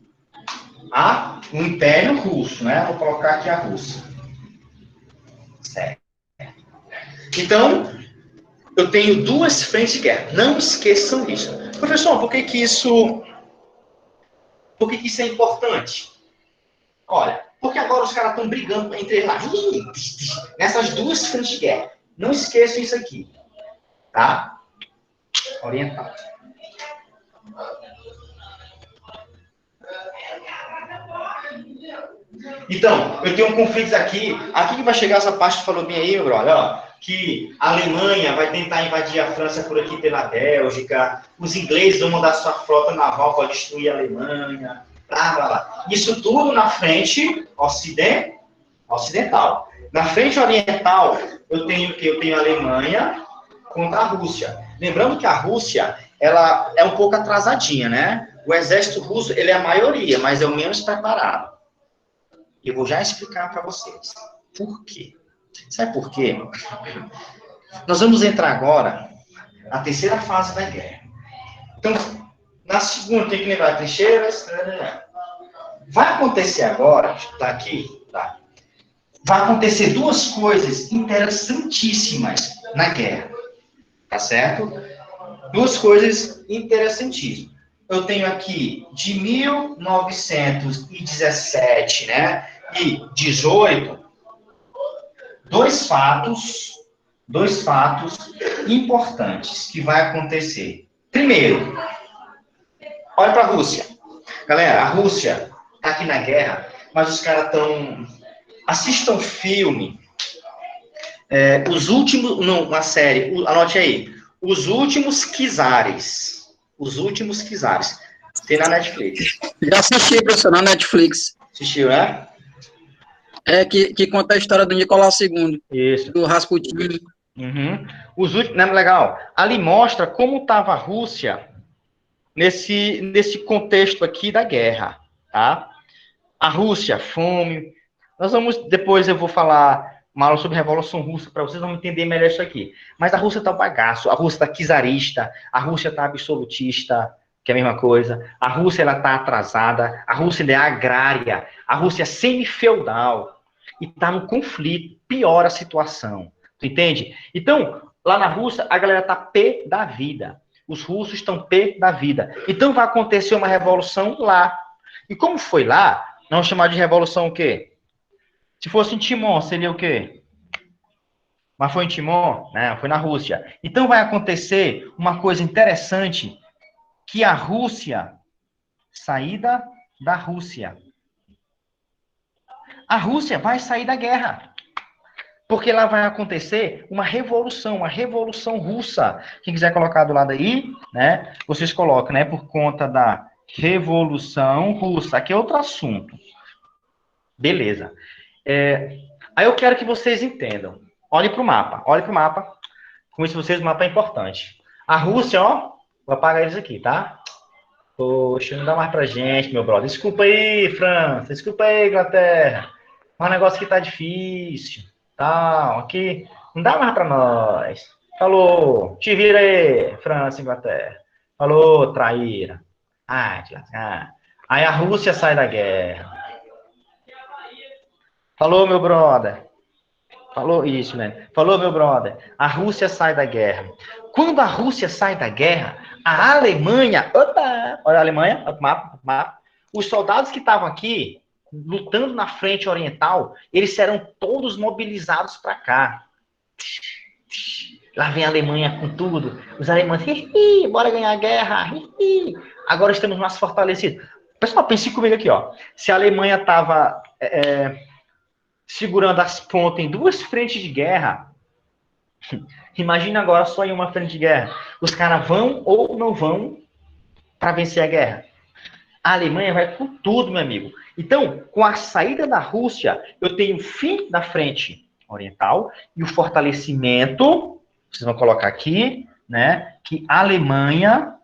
[SPEAKER 1] O Império Russo, né? Vou colocar aqui a Rússia. Certo. Então, eu tenho duas frentes de guerra. Não esqueçam disso. Professor, por que isso é importante? Olha, Porque agora os caras estão brigando entre eles lá. Nessas duas frentes de guerra. Não esqueçam isso aqui. Tá? Oriental. Então, eu tenho um conflito aqui. Aqui que vai chegar essa parte que falou bem aí, meu brother, ó, que a Alemanha vai tentar invadir a França por aqui pela Bélgica, os ingleses vão mandar sua frota naval para destruir a Alemanha, blá, blá, blá. Isso tudo na frente ocidental. Na frente oriental, eu tenho a Alemanha contra a Rússia. Lembrando que a Rússia, ela é um pouco atrasadinha, né? O exército russo, ele é a maioria, mas é o menos preparado. Eu vou já explicar para vocês. Por quê? Sabe por quê? Nós vamos entrar agora na terceira fase da guerra. Então, na segunda tem que lembrar trincheiras. Vai acontecer agora, tá aqui, tá? Vai acontecer duas coisas interessantíssimas na guerra. Tá certo? Duas coisas interessantíssimas. Eu tenho aqui de 1917, né? E 18, dois fatos importantes que vai acontecer. Primeiro, olha para a Rússia. Galera, a Rússia está aqui na guerra, mas os caras estão... Assistam filme. Os últimos... Não, uma série. Anote aí. Os Últimos Czares. Os Últimos Czares. Tem na Netflix.
[SPEAKER 2] Já assisti, professor, na Netflix.
[SPEAKER 1] Assistiu, né?
[SPEAKER 2] Que conta a história do Nicolau II.
[SPEAKER 1] Isso.
[SPEAKER 2] Do Rasputin.
[SPEAKER 1] Uhum. Os últimos, não é legal? Ali mostra como estava a Rússia nesse contexto aqui da guerra, tá? A Rússia, fome. Depois eu vou falar mal sobre a Revolução Russa, para vocês vão entender melhor isso aqui. Mas a Rússia está bagaço, a Rússia está czarista, a Rússia está absolutista, que é a mesma coisa. A Rússia está atrasada, a Rússia é agrária, a Rússia é semi-feudal e está no conflito, piora a situação. Tu entende? Então, lá na Rússia, a galera está pé da vida. Os russos estão pé da vida. Então, vai acontecer uma revolução lá. E como foi lá, nós vamos chamar de revolução o quê? Se fosse em Timor, seria o quê? Mas foi em Timor? Né? Foi na Rússia. Então, vai acontecer uma coisa interessante, que a Rússia, saída da Rússia. A Rússia vai sair da guerra. Porque lá vai acontecer uma revolução russa. Quem quiser colocar do lado aí, né? Vocês colocam, né? Por conta da Revolução Russa. Aqui é outro assunto. Beleza. Aí eu quero que vocês entendam. Olhem para o mapa. Como isso vocês, o mapa é importante. A Rússia, ó. Vou apagar eles aqui, tá? Poxa, não dá mais pra gente, meu brother. Desculpa aí, França. Desculpa aí, Inglaterra. Mas o negócio aqui tá difícil. Tá, aqui. Não dá mais pra nós. Falou. Te vira aí, França, Inglaterra. Falou, traíra. Aí a Rússia sai da guerra. Falou, meu brother. Falou isso, né? Falou, meu brother. A Rússia sai da guerra. Quando a Rússia sai da guerra, a Alemanha... Opa! Olha a Alemanha, olha o mapa. Os soldados que estavam aqui, lutando na frente oriental, eles serão todos mobilizados para cá. Lá vem a Alemanha com tudo. Os alemães, bora ganhar a guerra. Agora estamos mais fortalecidos. Pessoal, pense comigo aqui, ó. Se a Alemanha estava segurando as pontas em duas frentes de guerra, imagina agora só em uma frente de guerra. Os caras vão ou não vão para vencer a guerra? A Alemanha vai com tudo, meu amigo. Então, com a saída da Rússia, eu tenho o fim da frente oriental e o fortalecimento, vocês vão colocar aqui, né, que a Alemanha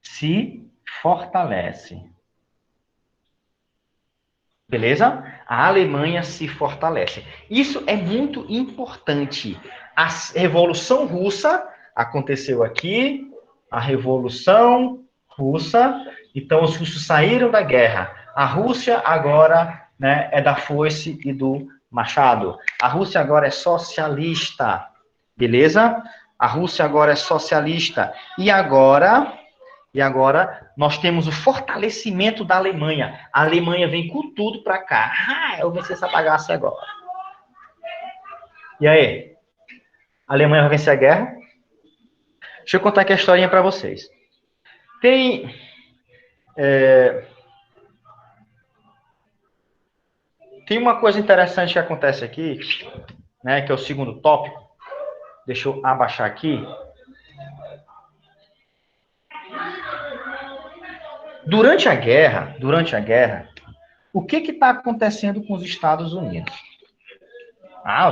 [SPEAKER 1] se fortalece. Beleza? A Alemanha se fortalece. Isso é muito importante. A Revolução Russa aconteceu aqui, a Revolução Russa, então os russos saíram da guerra. A Rússia agora, né, é da foice e do machado. A Rússia agora é socialista. Beleza? A Rússia agora é socialista. E agora E agora nós temos o fortalecimento da Alemanha. A Alemanha vem com tudo para cá. Eu vencer essa bagaça agora. E aí? A Alemanha vai vencer a guerra? Deixa eu contar aqui a historinha para vocês. Tem uma coisa interessante que acontece aqui, né, que é o segundo tópico. Deixa eu abaixar aqui. Durante a guerra, o que está acontecendo com os Estados Unidos?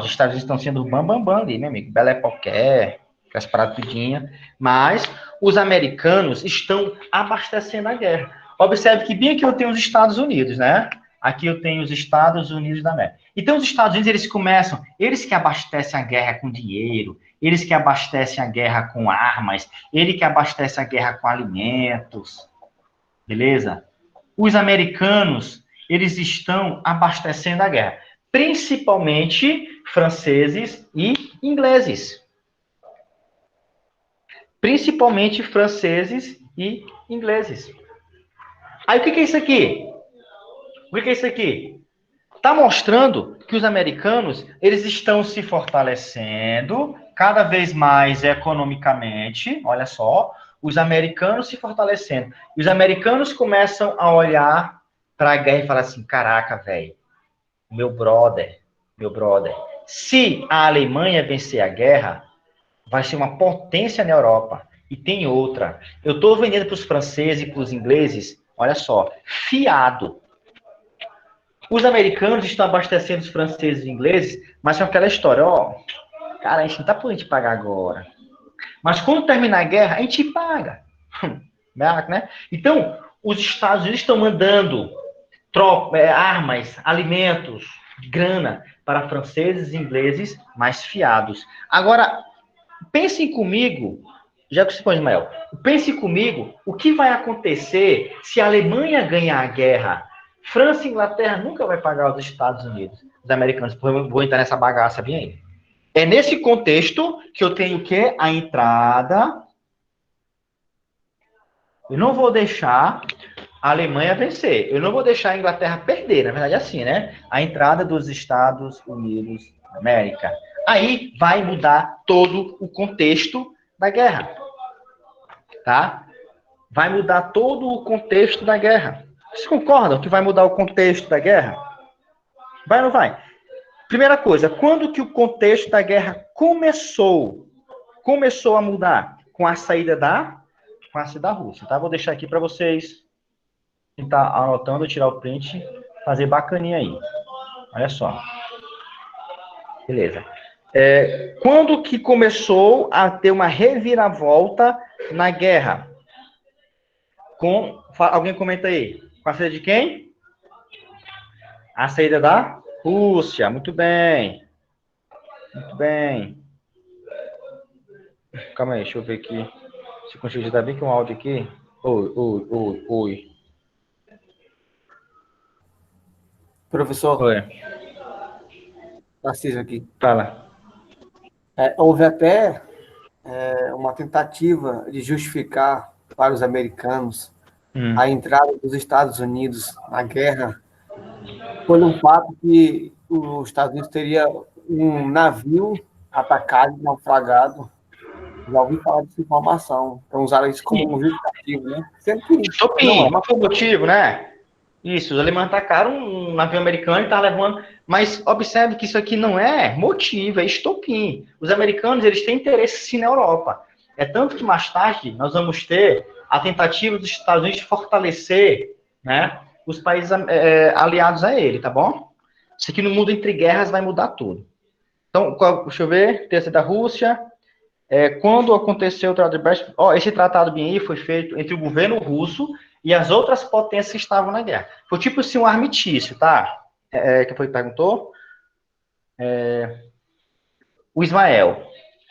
[SPEAKER 1] Os Estados Unidos estão sendo bambambam ali, meu amigo. Belé Poké, aquelas paradinhas. Mas os americanos estão abastecendo a guerra. Observe que bem aqui eu tenho os Estados Unidos, né? Aqui eu tenho os Estados Unidos da América. Então, os Estados Unidos, eles que abastecem a guerra com dinheiro, eles que abastecem a guerra com armas, eles que abastecem a guerra com alimentos, beleza? Os americanos, eles estão abastecendo a guerra, principalmente franceses e ingleses. Principalmente franceses e ingleses. Aí, o que é isso aqui? O que é isso aqui? Está mostrando que os americanos, eles estão se fortalecendo cada vez mais economicamente. Olha só, os americanos se fortalecendo. E os americanos começam a olhar para a guerra e falar assim, caraca, velho, meu brother, se a Alemanha vencer a guerra, vai ser uma potência na Europa. E tem outra. Eu estou vendendo para os franceses e para os ingleses, olha só, fiado. Os americanos estão abastecendo os franceses e ingleses, mas com aquela história, cara, a gente não está podendo te pagar agora. Mas quando terminar a guerra, a gente paga. Né? Então, os Estados Unidos estão mandando armas, alimentos, grana para franceses e ingleses mais fiados. Agora, pensem comigo, já que você põe, Ismael, pense comigo o que vai acontecer se a Alemanha ganhar a guerra. França e Inglaterra nunca vai pagar os Estados Unidos. Os americanos vão entrar nessa bagaça bem aí. É nesse contexto que eu tenho o quê? A entrada. Eu não vou deixar a Alemanha vencer. Eu não vou deixar a Inglaterra perder. Na verdade, é assim, né? A entrada dos Estados Unidos da América. Aí vai mudar todo o contexto da guerra. Tá? Vai mudar todo o contexto da guerra. Vocês concordam que vai mudar o contexto da guerra? Vai ou não vai? Primeira coisa, quando que o contexto da guerra começou a mudar? Com a saída da Rússia, tá? Vou deixar aqui para vocês tentar anotando, tirar o print, fazer bacaninha aí. Olha só. Beleza. Quando que começou a ter uma reviravolta na guerra? Alguém comenta aí. Com a saída de quem? A saída da Rússia. Muito bem. Muito bem. Calma aí, deixa eu ver aqui. Se eu consigo digitar bem que um áudio aqui. Oi.
[SPEAKER 2] Professor.
[SPEAKER 1] Oi.
[SPEAKER 2] Tarcísio aqui.
[SPEAKER 1] Fala.
[SPEAKER 2] Houve até uma tentativa de justificar para os americanos a entrada dos Estados Unidos na guerra por um fato que os Estados Unidos teria um navio atacado, naufragado. Já ouvi falar dessa informação. Então usaram isso como um justificativo, né? Sendo que
[SPEAKER 1] mas foi o motivo, né? Isso, os alemães atacaram um navio americano e estavam levando... Mas observe que isso aqui não é motivo, é estopim. Os americanos, eles têm interesse sim na Europa. É tanto que mais tarde nós vamos ter a tentativa dos Estados Unidos de fortalecer, né, os países aliados a ele, tá bom? Isso aqui no mundo entre guerras vai mudar tudo. Então, deixa eu ver, terça da Rússia. Quando aconteceu o Tratado de Brest, esse tratado bem aí foi feito entre o governo russo e as outras potências que estavam na guerra. Foi tipo assim um armistício, tá? Que foi perguntou? O Ismael.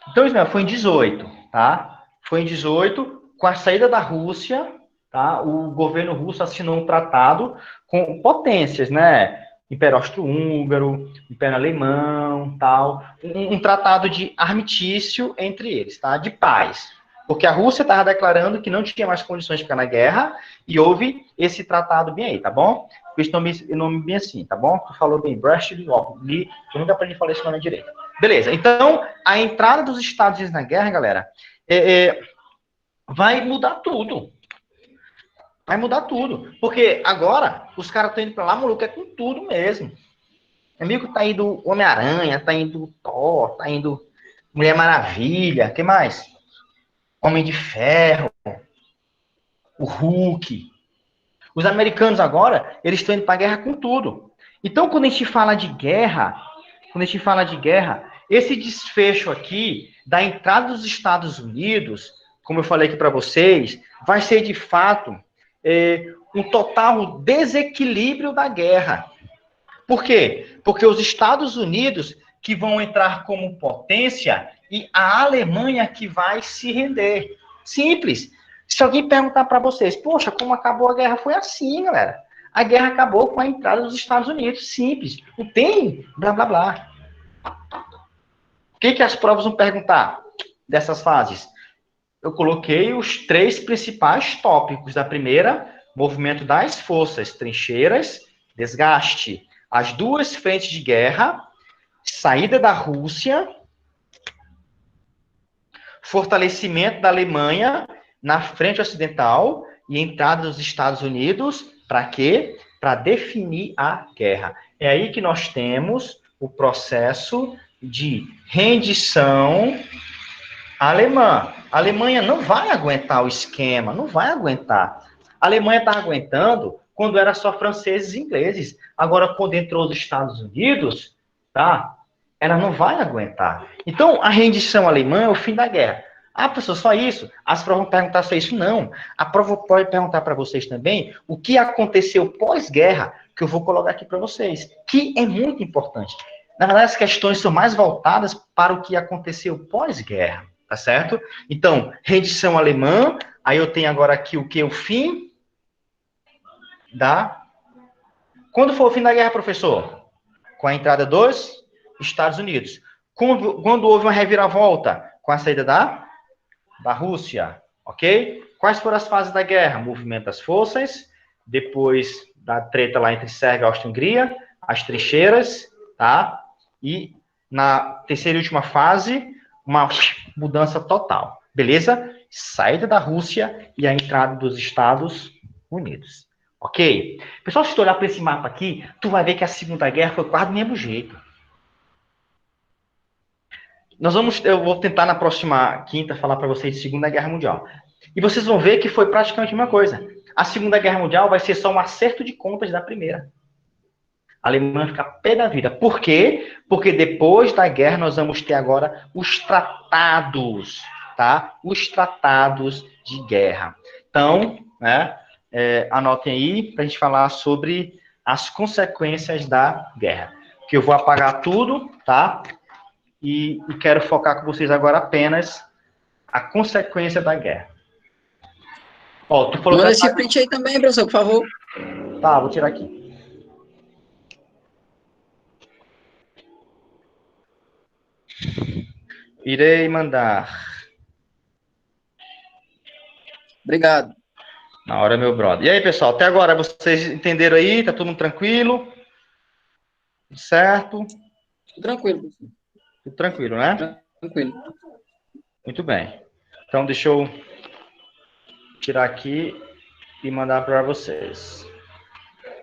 [SPEAKER 1] Então, o Ismael foi em 18, tá? Foi em 18, com a saída da Rússia, tá? O governo russo assinou um tratado com potências, né? Império Austro-Húngaro, Império Alemão, tal. Um tratado de armistício entre eles, tá? De paz. Porque a Rússia estava declarando que não tinha mais condições de ficar na guerra e houve esse tratado bem aí, tá bom? Esse nome bem assim, tá bom? Tu falou bem, Brest-Litovsk. Eu nunca aprendi a falar esse nome direito. Beleza, então, a entrada dos Estados Unidos na guerra, galera, vai mudar tudo. Vai mudar tudo. Porque agora, os caras estão indo pra lá, maluco, é com tudo mesmo. Amigo, tá indo Homem-Aranha, tá indo Thor, tá indo Mulher Maravilha, o que mais? Homem de Ferro, o Hulk. Os americanos agora, eles estão indo pra guerra com tudo. Então, quando a gente fala de guerra, esse desfecho aqui da entrada dos Estados Unidos, como eu falei aqui para vocês, vai ser de fato um total desequilíbrio da guerra. Por quê? Porque os Estados Unidos que vão entrar como potência e a Alemanha que vai se render. Simples. Se alguém perguntar para vocês, poxa, como acabou a guerra? Foi assim, galera. A guerra acabou com a entrada dos Estados Unidos. Simples. Não tem blá, blá, blá. O que as provas vão perguntar dessas fases? Eu coloquei os 3 principais tópicos. Da primeira, movimento das forças, trincheiras, desgaste. As 2 frentes de guerra, saída da Rússia, fortalecimento da Alemanha na frente ocidental e entrada dos Estados Unidos, para quê? Para definir a guerra. É aí que nós temos o processo de rendição alemã. A Alemanha não vai aguentar o esquema, não vai aguentar. A Alemanha está aguentando quando era só franceses e ingleses. Agora, quando entrou os Estados Unidos, tá? Ela não vai aguentar. Então, a rendição alemã é o fim da guerra. Ah, professor, só isso? As provas vão perguntar só isso? Não. A prova pode perguntar para vocês também o que aconteceu pós-guerra, que eu vou colocar aqui para vocês, que é muito importante. Na verdade, as questões são mais voltadas para o que aconteceu pós-guerra, tá certo? Então, rendição alemã, aí eu tenho agora aqui o que? O fim da... Quando foi o fim da guerra, professor? Com a entrada dos Estados Unidos. Quando houve uma reviravolta? Com a saída da Rússia, ok? Quais foram as fases da guerra? Movimento das forças, depois da treta lá entre Sérvia e Áustria-Hungria, as trincheiras, tá? E na terceira e última fase, uma mudança total, beleza? Saída da Rússia e a entrada dos Estados Unidos, ok? Pessoal, se tu olhar para esse mapa aqui, tu vai ver que a Segunda Guerra foi quase do mesmo jeito. Eu vou tentar na próxima quinta falar para vocês de Segunda Guerra Mundial. E vocês vão ver que foi praticamente a mesma coisa. A Segunda Guerra Mundial vai ser só um acerto de contas da primeira. A Alemanha fica pé da vida. Por quê? Porque depois da guerra nós vamos ter agora os tratados, tá? Os tratados de guerra. Então, né, anotem aí para a gente falar sobre as consequências da guerra. Que eu vou apagar tudo, tá? E quero focar com vocês agora apenas a consequência da guerra. Ó, tu falou
[SPEAKER 3] Manda esse print aí também, professor, por favor.
[SPEAKER 1] Tá, vou tirar aqui. Irei mandar.
[SPEAKER 3] Obrigado.
[SPEAKER 1] Na hora, meu brother. E aí, pessoal, até agora vocês entenderam aí? Tá todo mundo tranquilo? Tudo certo?
[SPEAKER 3] Tudo tranquilo, professor.
[SPEAKER 1] Tudo tranquilo, né?
[SPEAKER 3] Tranquilo.
[SPEAKER 1] Muito bem. Então, deixa eu tirar aqui e mandar para vocês.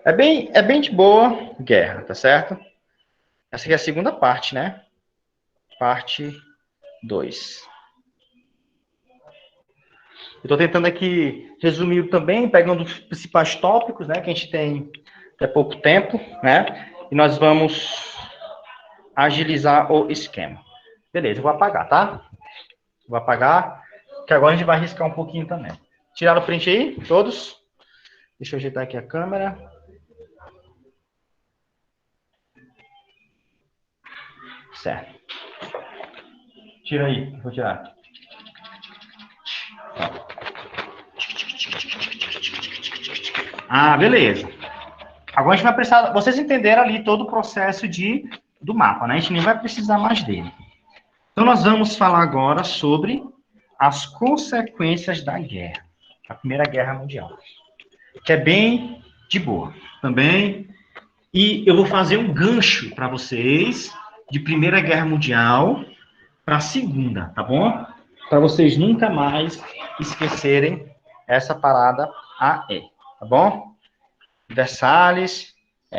[SPEAKER 1] É bem de boa guerra, tá certo? Essa aqui é a segunda parte, né? Parte 2. Eu estou tentando aqui resumir também, pegando os principais tópicos, né? Que a gente tem até pouco tempo, né? E nós vamos agilizar o esquema. Beleza, eu vou apagar, tá? Vou apagar, que agora a gente vai arriscar um pouquinho também. Tiraram o print aí, todos? Deixa eu ajeitar aqui a câmera. Certo. Tira aí, vou tirar. Ah, beleza. Agora a gente vai precisar... Vocês entenderam ali todo o processo do mapa, né? A gente nem vai precisar mais dele. Então, nós vamos falar agora sobre as consequências da guerra, a Primeira Guerra Mundial, que é bem de boa também. E eu vou fazer um gancho para vocês de Primeira Guerra Mundial para a Segunda, tá bom? Para vocês nunca mais esquecerem essa parada aí, tá bom? Versalhes,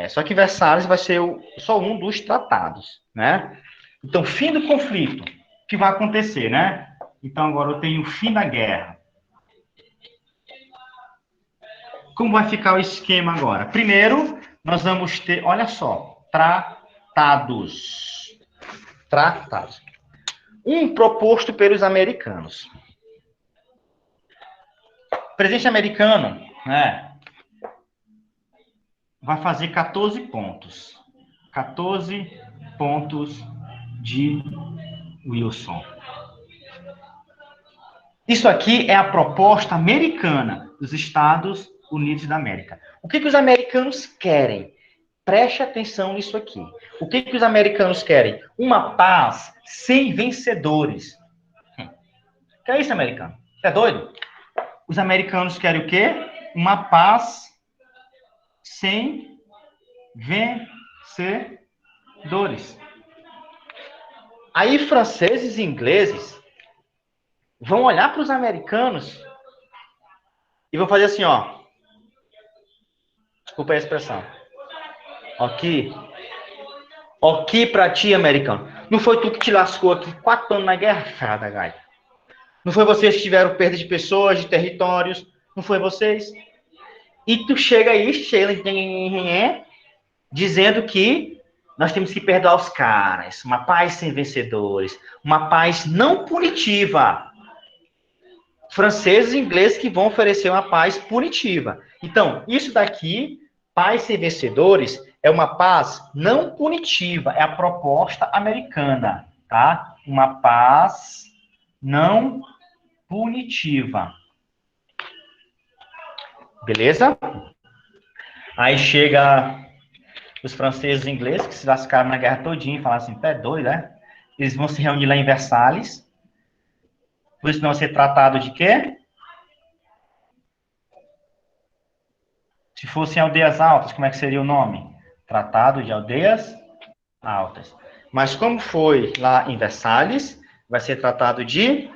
[SPEAKER 1] só que Versalhes vai ser só um dos tratados, né? Então, fim do conflito, o que vai acontecer, né? Então, agora eu tenho o fim da guerra. Como vai ficar o esquema agora? Primeiro, nós vamos ter, olha só, tratados. Tratados. Um proposto pelos americanos. O presidente americano, né, vai fazer 14 pontos. 14 pontos de Wilson. Isso aqui é a proposta americana dos Estados Unidos da América. O que os americanos querem? Preste atenção nisso aqui. O que os americanos querem? Uma paz sem vencedores. Que é isso, americano? Você é doido? Os americanos querem o quê? Uma paz sem vencedores. Aí, franceses e ingleses vão olhar para os americanos e vão fazer assim, ó. Desculpa a expressão. Aqui pra ti, americano. Não foi tu que te lascou aqui 4 anos na guerra, ferrada, gai. Não foi vocês que tiveram perda de pessoas, de territórios. Não foi vocês. E tu chega aí, dizendo que nós temos que perdoar os caras. Uma paz sem vencedores. Uma paz não punitiva. Franceses e ingleses que vão oferecer uma paz punitiva. Então, isso daqui, paz sem vencedores, é uma paz não punitiva. É a proposta americana, tá? Uma paz não punitiva. Beleza? Aí chega os franceses e ingleses, que se lascaram na guerra todinha, e falam assim, tu é doido, né? Eles vão se reunir lá em Versalhes. Por isso não ser tratado de quê? Se fossem aldeias altas, como é que seria o nome? Tratado de aldeias altas. Mas como foi lá em Versalhes, vai ser tratado de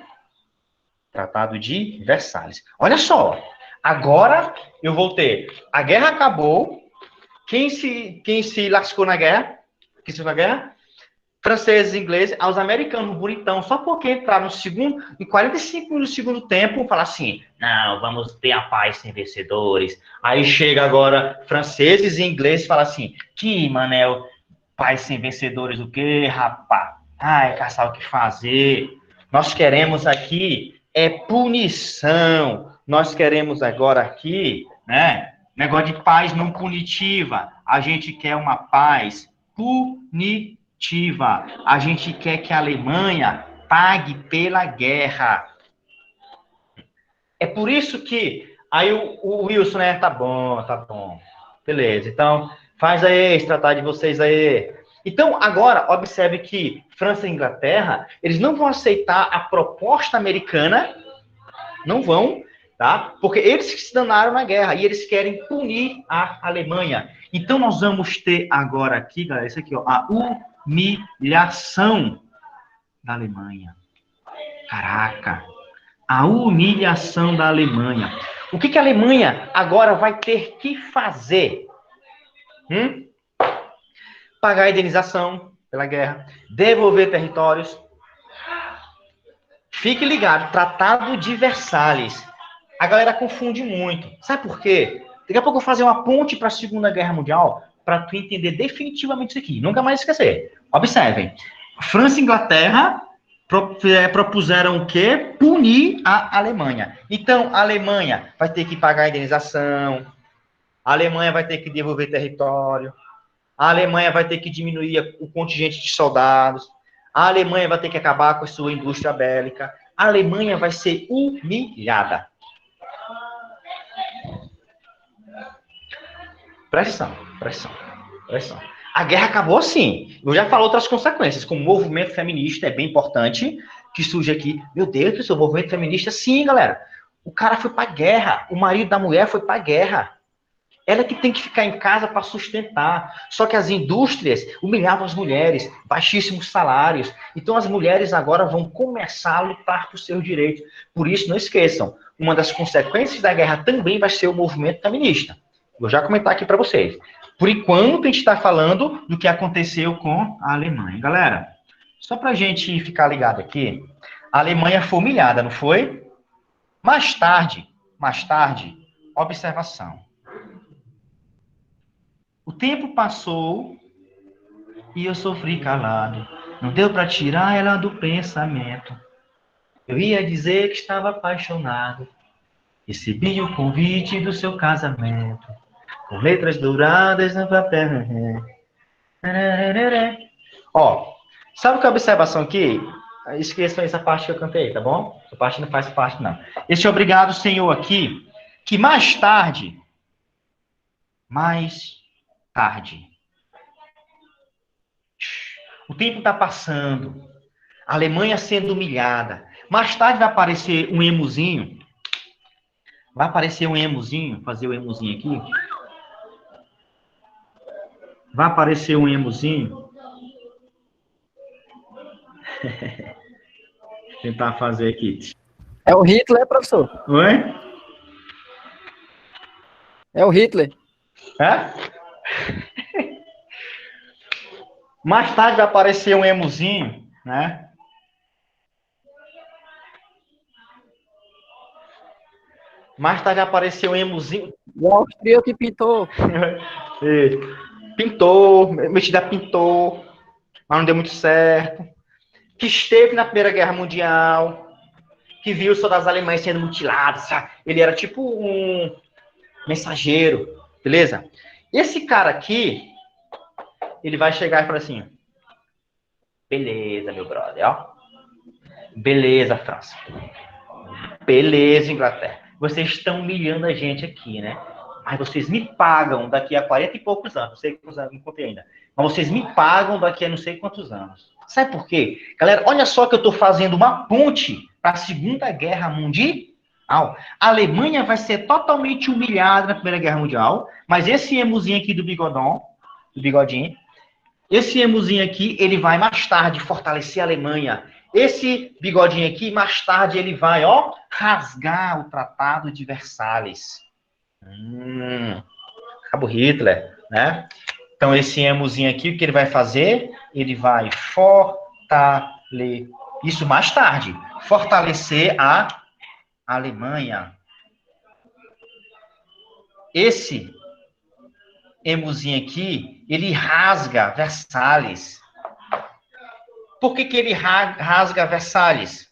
[SPEAKER 1] Versalhes. Olha só, agora eu vou ter, a guerra acabou, quem se lascou na guerra? Quem se lascou na guerra? Franceses, ingleses, aos americanos, bonitão, só porque entraram no segundo, em 45 minutos do segundo tempo, falar assim, não, vamos ter a paz sem vencedores. Aí chega agora franceses e ingleses e fala assim, que, Manel, paz sem vencedores o quê, rapá? Ai, caçar o que fazer. Nós queremos aqui punição. Nós queremos agora aqui, né, negócio de paz não punitiva. A gente quer uma paz punitiva. A gente quer que a Alemanha pague pela guerra. É por isso que aí o Wilson, né, tá bom. Beleza, então faz aí esse tratado de vocês aí. Então, agora, observe que França e Inglaterra, eles não vão aceitar a proposta americana, não vão, tá? Porque eles que se danaram na guerra e eles querem punir a Alemanha. Então, nós vamos ter agora aqui, galera, isso aqui, ó, a humilhação da Alemanha. Caraca! A humilhação da Alemanha. O que a Alemanha agora vai ter que fazer? Pagar a indenização pela guerra, devolver territórios. Fique ligado, Tratado de Versalhes. A galera confunde muito. Sabe por quê? Daqui a pouco eu vou fazer uma ponte para a Segunda Guerra Mundial para tu entender definitivamente isso aqui. Nunca mais esquecer. Observem. França e Inglaterra propuseram o quê? Punir a Alemanha. Então, a Alemanha vai ter que pagar a indenização, a Alemanha vai ter que devolver território, a Alemanha vai ter que diminuir o contingente de soldados, a Alemanha vai ter que acabar com a sua indústria bélica, a Alemanha vai ser humilhada. Pressão. A guerra acabou assim. Eu já falei outras consequências, como o movimento feminista é bem importante, que surge aqui. Meu Deus do céu, movimento feminista, sim, galera. O cara foi pra guerra, o marido da mulher foi pra guerra. Ela que tem que ficar em casa para sustentar. Só que as indústrias humilhavam as mulheres, baixíssimos salários. Então as mulheres agora vão começar a lutar por seus direitos. Por isso, não esqueçam, uma das consequências da guerra também vai ser o movimento feminista. Vou já comentar aqui para vocês. Por enquanto, a gente está falando do que aconteceu com a Alemanha. Galera, só para a gente ficar ligado aqui, a Alemanha foi humilhada, não foi? Mais tarde, observação. O tempo passou e eu sofri calado. Não deu para tirar ela do pensamento. Eu ia dizer que estava apaixonado. Recebi o convite do seu casamento, com letras douradas no papel. Ó, sabe que a observação aqui? Esqueçam essa parte que eu cantei, tá bom? Essa parte não faz parte, não. Esse obrigado, Senhor, aqui, que mais tarde, o tempo está passando, a Alemanha sendo humilhada. Mais tarde vai aparecer um emuzinho. Fazer o emuzinho aqui. Vai aparecer um emuzinho. Tentar fazer aqui.
[SPEAKER 3] É o Hitler, professor?
[SPEAKER 1] Oi?
[SPEAKER 3] É o Hitler.
[SPEAKER 1] É? Mais tarde vai aparecer um emuzinho, né? Mais tarde apareceu um emuzinho.
[SPEAKER 3] O austríaco que pintou.
[SPEAKER 1] Pintou, metida pintou, mas não deu muito certo. Que esteve na Primeira Guerra Mundial, que viu os soldados alemães sendo mutilados, sabe? Ele era tipo um mensageiro, beleza? Esse cara aqui, ele vai chegar e falar assim: beleza, meu brother, ó. Beleza, França. Beleza, Inglaterra. Vocês estão humilhando a gente aqui, né? Mas vocês me pagam daqui a 40 e poucos anos. Não sei quantos anos, não contei ainda. Mas vocês me pagam daqui a não sei quantos anos. Sabe por quê? Galera, olha só que eu estou fazendo uma ponte para a Segunda Guerra Mundial. A Alemanha vai ser totalmente humilhada na Primeira Guerra Mundial, mas esse emuzinho aqui do bigodinho, esse emuzinho aqui, ele vai mais tarde fortalecer a Alemanha. Esse bigodinho aqui, mais tarde, ele vai, ó, rasgar o Tratado de Versalhes. Cabo Hitler, né? Então, esse emuzinho aqui, o que ele vai fazer? Ele vai fortalecer, isso mais tarde, fortalecer a Alemanha. Esse emuzinho aqui, ele rasga Versalhes. Por que ele rasga Versalhes?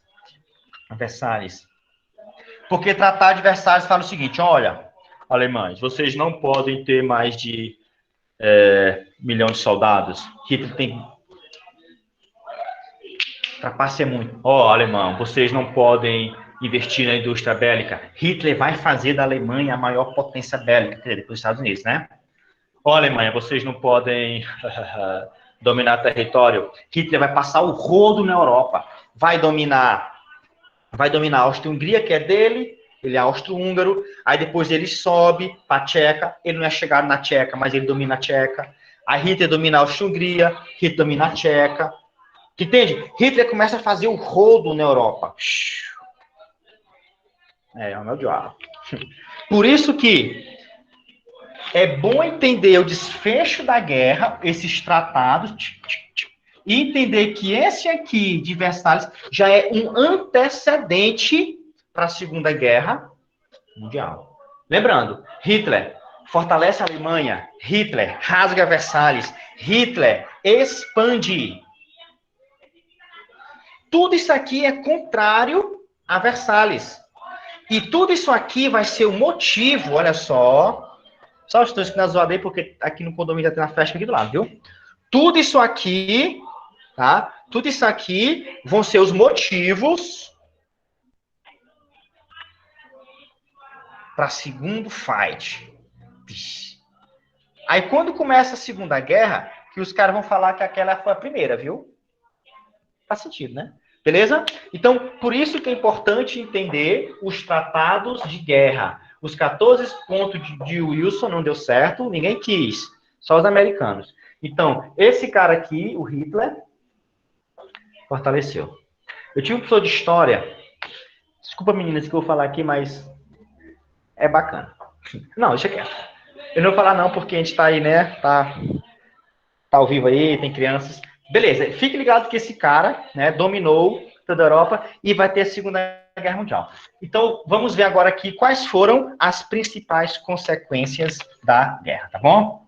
[SPEAKER 1] Porque Tratado de Versalhes fala o seguinte: olha, alemães, vocês não podem ter mais de 1 milhão de soldados. Hitler tem... Trapaceia muito. Ó, alemão, vocês não podem investir na indústria bélica. Hitler vai fazer da Alemanha a maior potência bélica, quer dizer, depois dos Estados Unidos, né? Ó, Alemanha, vocês não podem dominar território. Hitler vai passar o rodo na Europa. Vai dominar a Áustria-Hungria, que é dele, ele é austro-húngaro, aí depois ele sobe para a Tcheca, ele não é chegado na Tcheca, mas ele domina a Tcheca. Aí Hitler domina a Áustria-Hungria, Hitler domina a Tcheca. Entende? Hitler começa a fazer o rodo na Europa. É o meu diabo. Por isso que é bom entender o desfecho da guerra, esses tratados, e entender que esse aqui de Versalhes já é um antecedente para a Segunda Guerra Mundial. Lembrando, Hitler fortalece a Alemanha, Hitler rasga Versalhes, Hitler expande. Tudo isso aqui é contrário a Versalhes. E tudo isso aqui vai ser o motivo, olha só os dois que na zoada porque aqui no condomínio já tem uma festa aqui do lado, viu? Tudo isso aqui, tá? Tudo isso aqui vão ser os motivos para segundo fight. Aí quando começa a Segunda Guerra, que os caras vão falar que aquela foi a primeira, viu? Faz sentido, né? Beleza? Então, por isso que é importante entender os tratados de guerra. Os 14 pontos de Wilson não deu certo, ninguém quis, só os americanos. Então, esse cara aqui, o Hitler, fortaleceu. Eu tive um professor de história, desculpa meninas que eu vou falar aqui, mas é bacana. Não, deixa quieto. Eu não vou falar não, porque a gente tá aí, né, tá ao vivo aí, tem crianças. Beleza, fique ligado que esse cara, né, dominou toda a Europa e vai ter a Segunda Guerra Mundial. Então, vamos ver agora aqui quais foram as principais consequências da guerra, tá bom?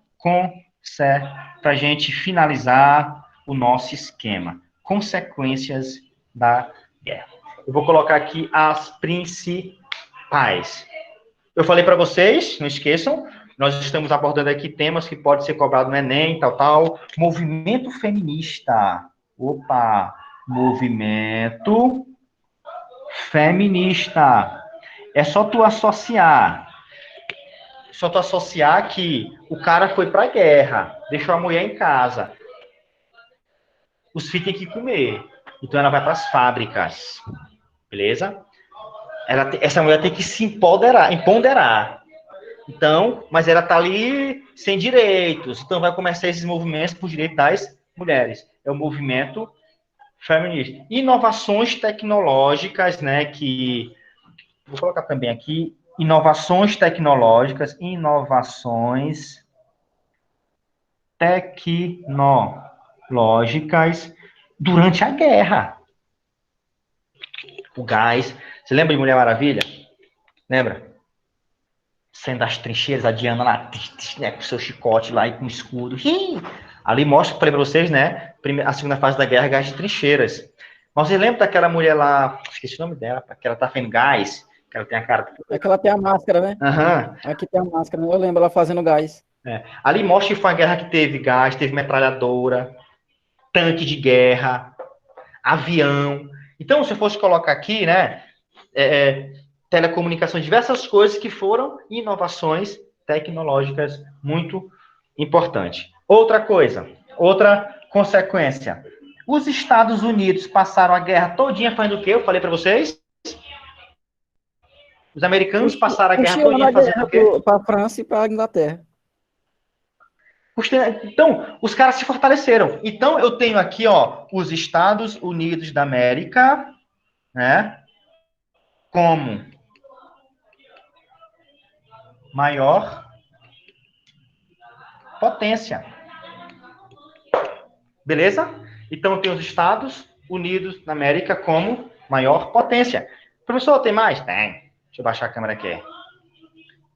[SPEAKER 1] Para a gente finalizar o nosso esquema. Consequências da guerra. Eu vou colocar aqui as principais. Eu falei para vocês, não esqueçam, nós estamos abordando aqui temas que podem ser cobrados no Enem, tal. Movimento feminista. Opa! Movimento feminista. É só tu associar. Só tu associar que o cara foi pra guerra, deixou a mulher em casa. Os filhos têm que comer. Então ela vai para as fábricas. Beleza? Essa mulher tem que se empoderar. Então, mas ela tá ali sem direitos. Então vai começar esses movimentos por direito das mulheres. É o movimento feminista. Inovações tecnológicas, né, que vou colocar também aqui, inovações tecnológicas durante a guerra. O gás. Você lembra de Mulher Maravilha? Lembra? Saindo das trincheiras, a Diana lá, né, com seu chicote lá e com o escudo. Ali mostra, falei pra vocês, né? A segunda fase da guerra, gás de trincheiras. Mas você lembra daquela mulher lá, esqueci o nome dela, que ela tá fazendo gás, que ela tem a cara...
[SPEAKER 3] É que ela tem a máscara, né?
[SPEAKER 1] Uhum.
[SPEAKER 3] Aqui tem a máscara, eu lembro ela fazendo gás.
[SPEAKER 1] Ali mostra que foi uma guerra que teve gás, teve metralhadora, tanque de guerra, avião. Então, se eu fosse colocar aqui, né, telecomunicações, diversas coisas que foram inovações tecnológicas muito importantes. Outra coisa, outra consequência. Os Estados Unidos passaram a guerra todinha fazendo o quê? Eu falei para vocês? Os americanos passaram a guerra todinha fazendo o quê?
[SPEAKER 3] Para a França e para a Inglaterra.
[SPEAKER 1] Então, os caras se fortaleceram. Então, eu tenho aqui, ó, os Estados Unidos da América, né, como maior potência. Beleza? Então, eu tenho os Estados Unidos da América como maior potência. Professor, tem mais? Tem. Deixa eu baixar a câmera aqui.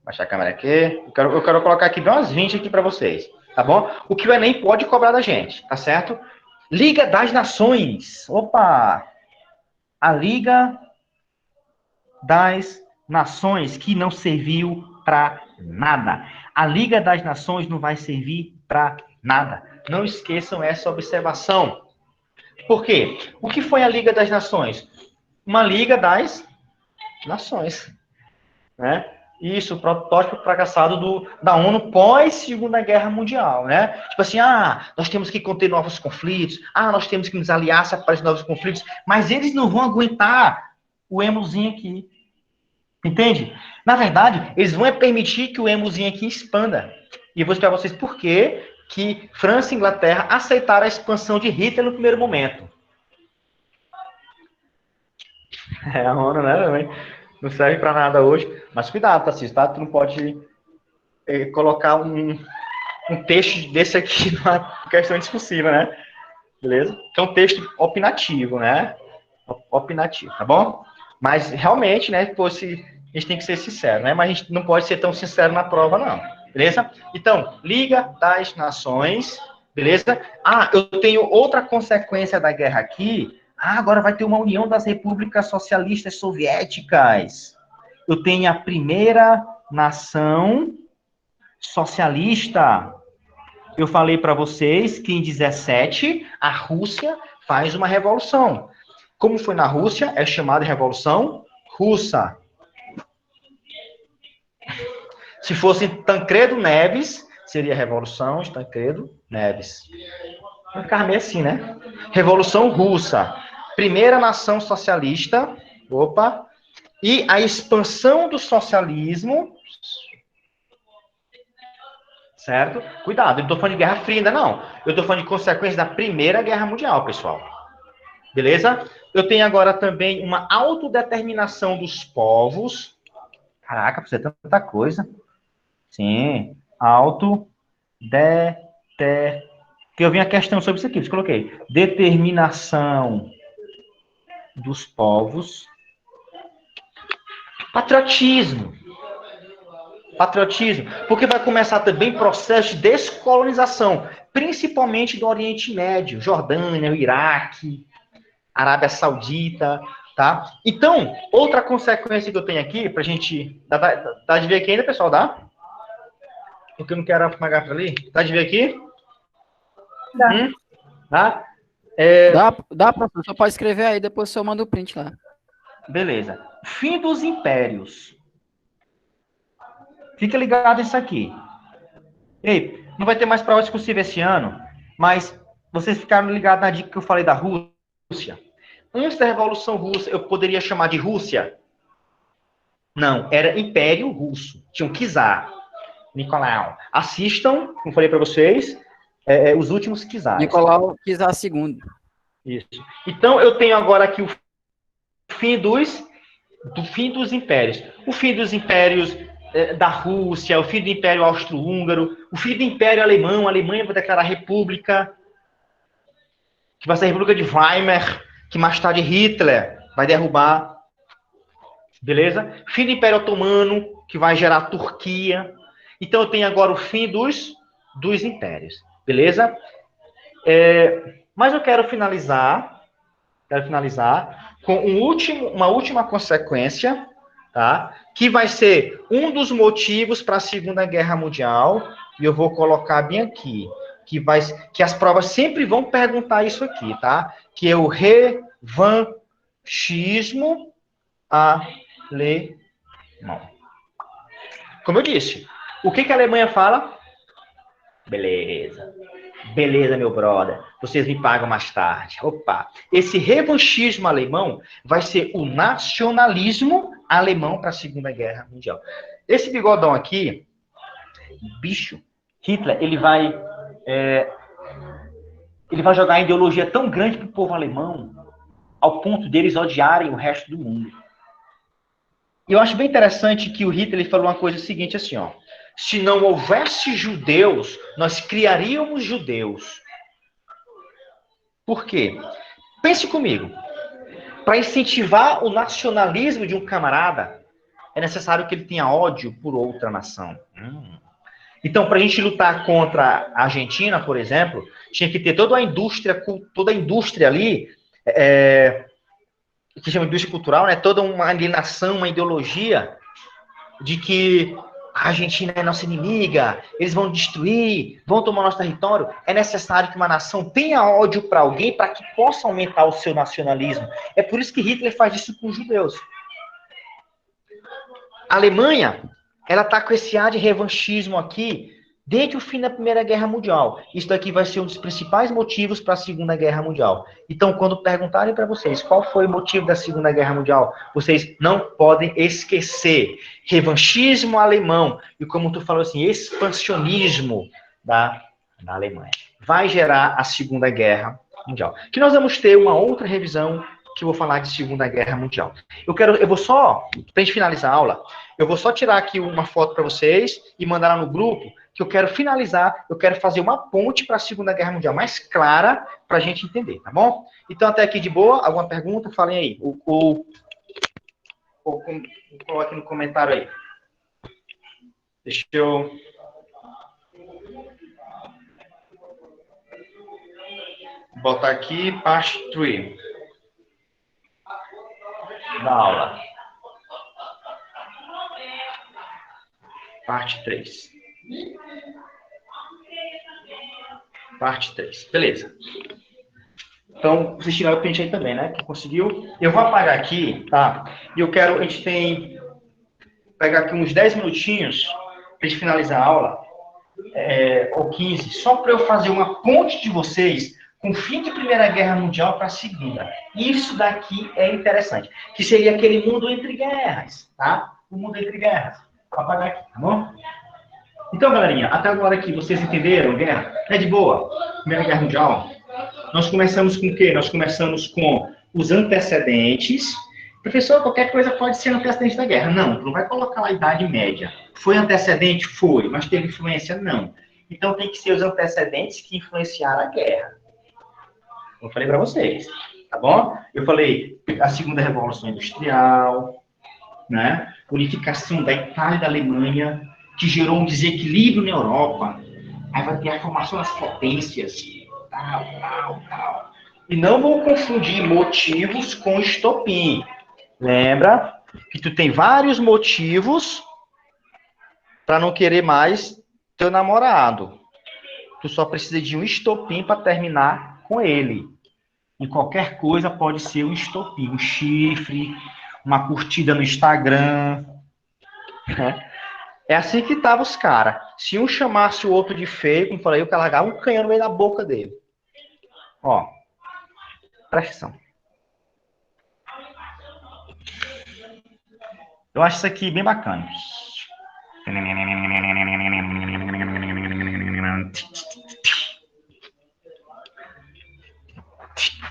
[SPEAKER 1] Baixar a câmera aqui. Eu quero colocar aqui umas 20 aqui para vocês. Tá bom? O que o Enem pode cobrar da gente, tá certo? Liga das Nações. Opa! A Liga das Nações, que não serviu para nada. A Liga das Nações não vai servir para nada. Não esqueçam essa observação. Por quê? O que foi a Liga das Nações? Uma Liga das Nações. Né? Isso, o protótipo fracassado da ONU pós-Segunda Guerra Mundial, né? Tipo assim, nós temos que conter novos conflitos, nós temos que nos aliar para os novos conflitos, mas eles não vão aguentar o emozinho aqui. Entende? Na verdade, eles vão permitir que o emozinho aqui expanda. E eu vou explicar para vocês por que França e Inglaterra aceitaram a expansão de Hitler no primeiro momento. A ONU, né, também não serve para nada hoje. Mas cuidado, Tarcísio, tá? Tu não pode colocar um texto desse aqui numa questão discursiva, né? Beleza? Que é um texto opinativo, né? Opinativo, tá bom? Mas realmente, né, a gente tem que ser sincero, né? Mas a gente não pode ser tão sincero na prova, não. Beleza? Então, Liga das Nações, beleza? Eu tenho outra consequência da guerra aqui. Agora vai ter uma união das repúblicas socialistas soviéticas. Eu tenho a primeira nação socialista. Eu falei para vocês que em 17 a Rússia faz uma revolução. Como foi na Rússia, é chamada Revolução Russa. Se fosse Tancredo Neves, seria Revolução de Tancredo Neves. Vai ficar meio assim, né? Revolução Russa. primeira nação socialista, opa, e a expansão do socialismo, certo? Cuidado, eu não estou falando de Guerra Fria ainda, não. Eu estou falando de consequências da Primeira Guerra Mundial, pessoal. Beleza? Eu tenho agora também uma autodeterminação dos povos. Caraca, precisa de tanta coisa. Sim, que eu vi a questão sobre isso aqui, eu coloquei. Determinação dos povos. Patriotismo. Patriotismo. Porque vai começar também processo de descolonização, principalmente do Oriente Médio, Jordânia, o Iraque, Arábia Saudita, tá? Então, outra consequência que eu tenho aqui, pra gente... Tá de ver aqui ainda, pessoal, dá? Porque eu não quero apagar para ali. Tá de ver aqui?
[SPEAKER 4] Dá.
[SPEAKER 1] Tá?
[SPEAKER 3] Dá, professor. Só pode escrever aí, depois o senhor manda o print lá.
[SPEAKER 1] Beleza. Fim dos impérios. Fica ligado nisso aqui. Ei, não vai ter mais prova discursiva esse ano, mas vocês ficaram ligados na dica que eu falei da Rússia. Antes da Revolução Russa, eu poderia chamar de Rússia? Não, era Império Russo. Tinha um czar. Nicolau. Assistam, como falei para vocês, os últimos czares.
[SPEAKER 3] Nicolau Czar II.
[SPEAKER 1] Isso. Então, eu tenho agora aqui o fim dos impérios. O fim dos impérios da Rússia, o fim do Império Austro-Húngaro, o fim do Império Alemão. A Alemanha vai declarar república, que vai ser a República de Weimar, que mais tarde Hitler vai derrubar. Beleza? Fim do Império Otomano, que vai gerar a Turquia. Então, eu tenho agora o fim dos impérios. Beleza? Mas eu quero finalizar com uma última consequência, tá? Que vai ser um dos motivos para a Segunda Guerra Mundial, e eu vou colocar bem aqui, que as provas sempre vão perguntar isso aqui, tá? Que é o revanchismo alemão. Como eu disse, o que a Alemanha fala? Beleza. Beleza, meu brother. Vocês me pagam mais tarde. Opa. Esse revanchismo alemão vai ser o nacionalismo alemão para a Segunda Guerra Mundial. Esse bigodão aqui, bicho, Hitler, ele vai jogar a ideologia tão grande para o povo alemão, ao ponto deles odiarem o resto do mundo. E eu acho bem interessante que o Hitler falou uma coisa seguinte assim, ó. Se não houvesse judeus, nós criaríamos judeus. Por quê? Pense comigo. Para incentivar o nacionalismo de um camarada, é necessário que ele tenha ódio por outra nação. Então, para a gente lutar contra a Argentina, por exemplo, tinha que ter toda a indústria ali, que chama de indústria cultural, né? Toda uma alienação, uma ideologia de que a Argentina é nossa inimiga, eles vão destruir, vão tomar nosso território. É necessário que uma nação tenha ódio para alguém para que possa aumentar o seu nacionalismo. É por isso que Hitler faz isso com os judeus. A Alemanha, ela está com esse ar de revanchismo aqui desde o fim da Primeira Guerra Mundial. Isso daqui vai ser um dos principais motivos para a Segunda Guerra Mundial. Então, quando perguntarem para vocês qual foi o motivo da Segunda Guerra Mundial, vocês não podem esquecer. Revanchismo alemão. E como tu falou assim, expansionismo da Alemanha. Vai gerar a Segunda Guerra Mundial. Que nós vamos ter uma outra revisão que eu vou falar de Segunda Guerra Mundial. Eu vou só, para a gente finalizar a aula, eu vou só tirar aqui uma foto para vocês e mandar lá no grupo, que eu quero finalizar, eu quero fazer uma ponte para a Segunda Guerra Mundial mais clara para a gente entender, tá bom? Então, até aqui de boa, alguma pergunta? Falem aí. Coloque no comentário aí. Deixa eu... botar aqui, parte 3 da aula. Parte 3. Parte 3. Beleza. Então, vocês tiraram o print aí também, né? Que conseguiu. Eu vou apagar aqui, tá? E eu quero, a gente tem... pegar aqui uns 10 minutinhos para gente finalizar a aula, ou 15, só para eu fazer uma ponte de vocês com o fim da Primeira Guerra Mundial para a Segunda. Isso daqui é interessante, que seria aquele mundo entre guerras, tá? O mundo entre guerras. Vou apagar aqui, tá bom? Então, galerinha, até agora aqui, vocês entenderam guerra? É de boa? Primeira Guerra Mundial. Nós começamos com o quê? Nós começamos com os antecedentes. Professor, qualquer coisa pode ser antecedente da guerra. Não, não vai colocar lá a Idade Média. Foi antecedente? Foi, mas teve influência? Não. Então tem que ser os antecedentes que influenciaram a guerra. Eu falei para vocês, tá bom? Eu falei a Segunda Revolução Industrial, né? Unificação da Itália e da Alemanha, que gerou um desequilíbrio na Europa. Aí vai ter a formação das potências, tal. E não vou confundir motivos com estopim. Lembra que tu tem vários motivos para não querer mais teu namorado. Tu só precisa de um estopim para terminar com ele. E qualquer coisa pode ser um estopim, um chifre, uma curtida no Instagram. É assim que estavam os caras. Se um chamasse o outro de feio, como falei, o cara largava um canhão no meio da boca dele. Ó, presta atenção. Eu acho isso aqui bem bacana.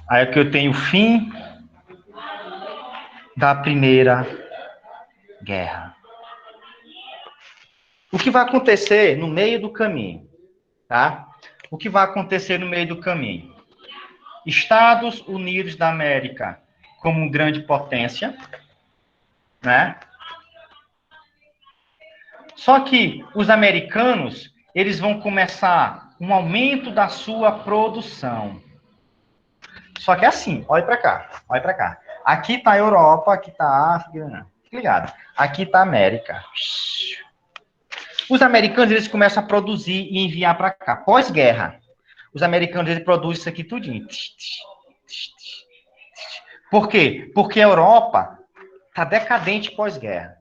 [SPEAKER 1] Aí aqui eu tenho o fim da Primeira Guerra. O que vai acontecer no meio do caminho, tá? O que vai acontecer no meio do caminho? Estados Unidos da América como grande potência, né? Só que os americanos, eles vão começar um aumento da sua produção. Só que é assim, olha para cá. Aqui está a Europa, aqui está a África, ligado? Aqui está a América. Os americanos, eles começam a produzir e enviar para cá. Pós-guerra, os americanos, eles produzem isso aqui tudinho. Por quê? Porque a Europa está decadente pós-guerra.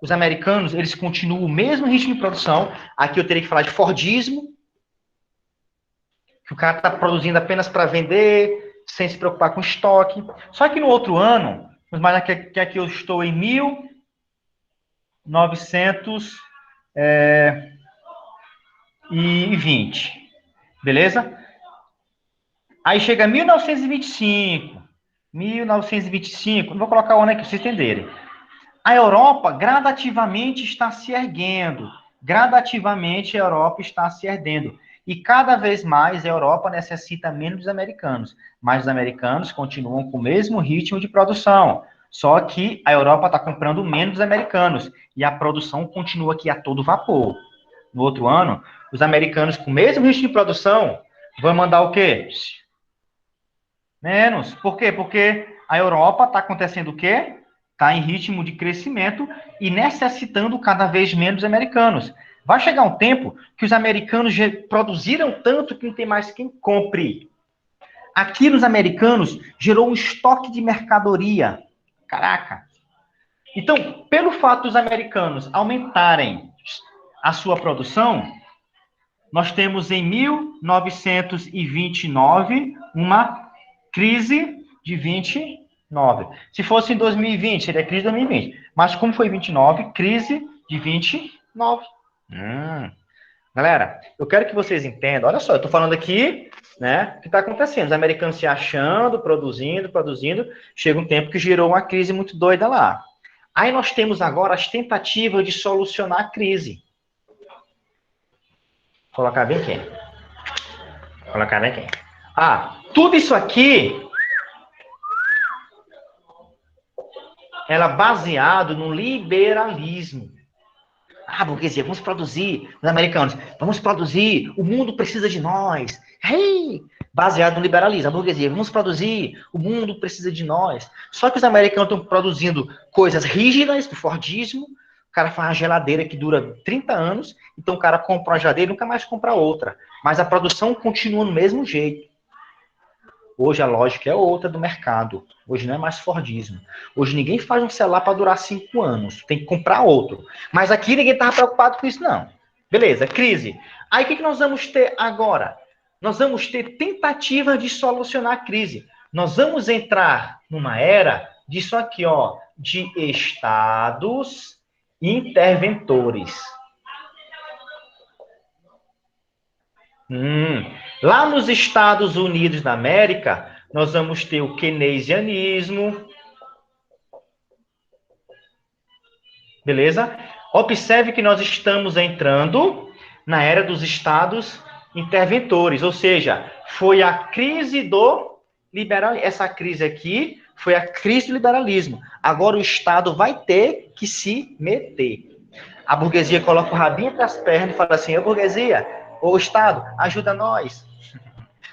[SPEAKER 1] Os americanos, eles continuam o mesmo ritmo de produção. Aqui eu teria que falar de Fordismo, que o cara está produzindo apenas para vender, sem se preocupar com estoque. Só que no outro ano, mas aqui eu estou em 1920, beleza? Aí chega 1925, não vou colocar o ano aqui para vocês entenderem. A Europa gradativamente está se erguendo, gradativamente a Europa está se erguendo. E cada vez mais a Europa necessita menos dos americanos, mas os americanos continuam com o mesmo ritmo de produção. Só que a Europa está comprando menos dos americanos e a produção continua aqui a todo vapor. No outro ano, os americanos com o mesmo ritmo de produção vão mandar o quê? Menos. Por quê? Porque a Europa está acontecendo o quê? Está em ritmo de crescimento e necessitando cada vez menos dos americanos. Vai chegar um tempo que os americanos produziram tanto que não tem mais quem compre. Aqui nos americanos gerou um estoque de mercadoria. Caraca! Então, pelo fato dos americanos aumentarem a sua produção, nós temos em 1929 uma crise de 29. Se fosse em 2020, seria crise de 2020. Mas como foi 29, crise de 29. Galera, eu quero que vocês entendam. Olha só, eu estou falando aqui, né, o que está acontecendo. Os americanos se achando, produzindo. Chega um tempo que gerou uma crise muito doida lá. Aí nós temos agora as tentativas de solucionar a crise. Vou colocar bem aqui. Tudo isso aqui ela baseado no liberalismo. Burguesia, vamos produzir, os americanos, vamos produzir, o mundo precisa de nós. Hey! Baseado no liberalismo, a burguesia, vamos produzir, o mundo precisa de nós. Só que os americanos estão produzindo coisas rígidas, do Fordismo, o cara faz uma geladeira que dura 30 anos, então o cara compra uma geladeira e nunca mais compra outra. Mas a produção continua no mesmo jeito. Hoje a lógica é outra do mercado. Hoje não é mais Fordismo. Hoje ninguém faz um celular para durar 5 anos. Tem que comprar outro. Mas aqui ninguém estava preocupado com isso, não. Beleza, crise. Aí o que nós vamos ter agora? nós vamos ter tentativa de solucionar a crise. Nós vamos entrar numa era disso aqui, ó, de estados interventores. Lá nos Estados Unidos da América, nós vamos ter o keynesianismo. Beleza? Observe que nós estamos entrando na era dos estados interventores, ou seja, foi a crise do liberalismo. Essa crise aqui foi a crise do liberalismo. Agora o Estado vai ter que se meter. A burguesia coloca o rabinho entre as pernas e fala assim, ô burguesia, ô Estado, ajuda nós.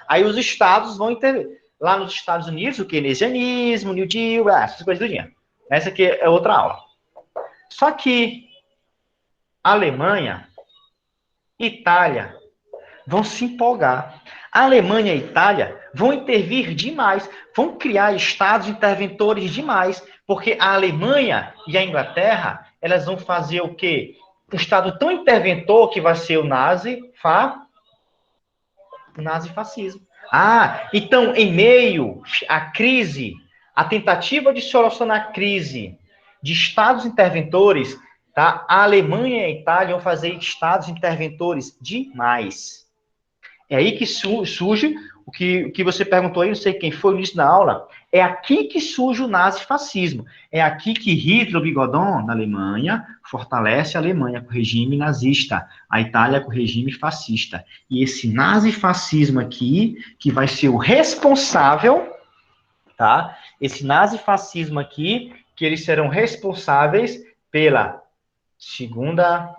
[SPEAKER 1] Aí os estados vão intervir. Lá nos Estados Unidos, o keynesianismo, o New Deal, essas coisas do dia. Essa aqui é outra aula. Só que a Alemanha, Itália, vão se empolgar. A Alemanha e a Itália vão intervir demais, vão criar estados interventores demais, porque a Alemanha e a Inglaterra, elas vão fazer o quê? Um estado tão interventor que vai ser o nazifascismo. Então, em meio à crise, a tentativa de solucionar a crise de estados interventores, tá? A Alemanha e a Itália vão fazer estados interventores demais. É aí que surge o que você perguntou aí, não sei quem foi no início da aula, é aqui que surge o nazifascismo. É aqui que Hitler, o bigodão, na Alemanha, fortalece a Alemanha com o regime nazista, a Itália com o regime fascista. E esse nazifascismo aqui, que vai ser o responsável, tá? Esse nazifascismo aqui, que eles serão responsáveis pela segunda,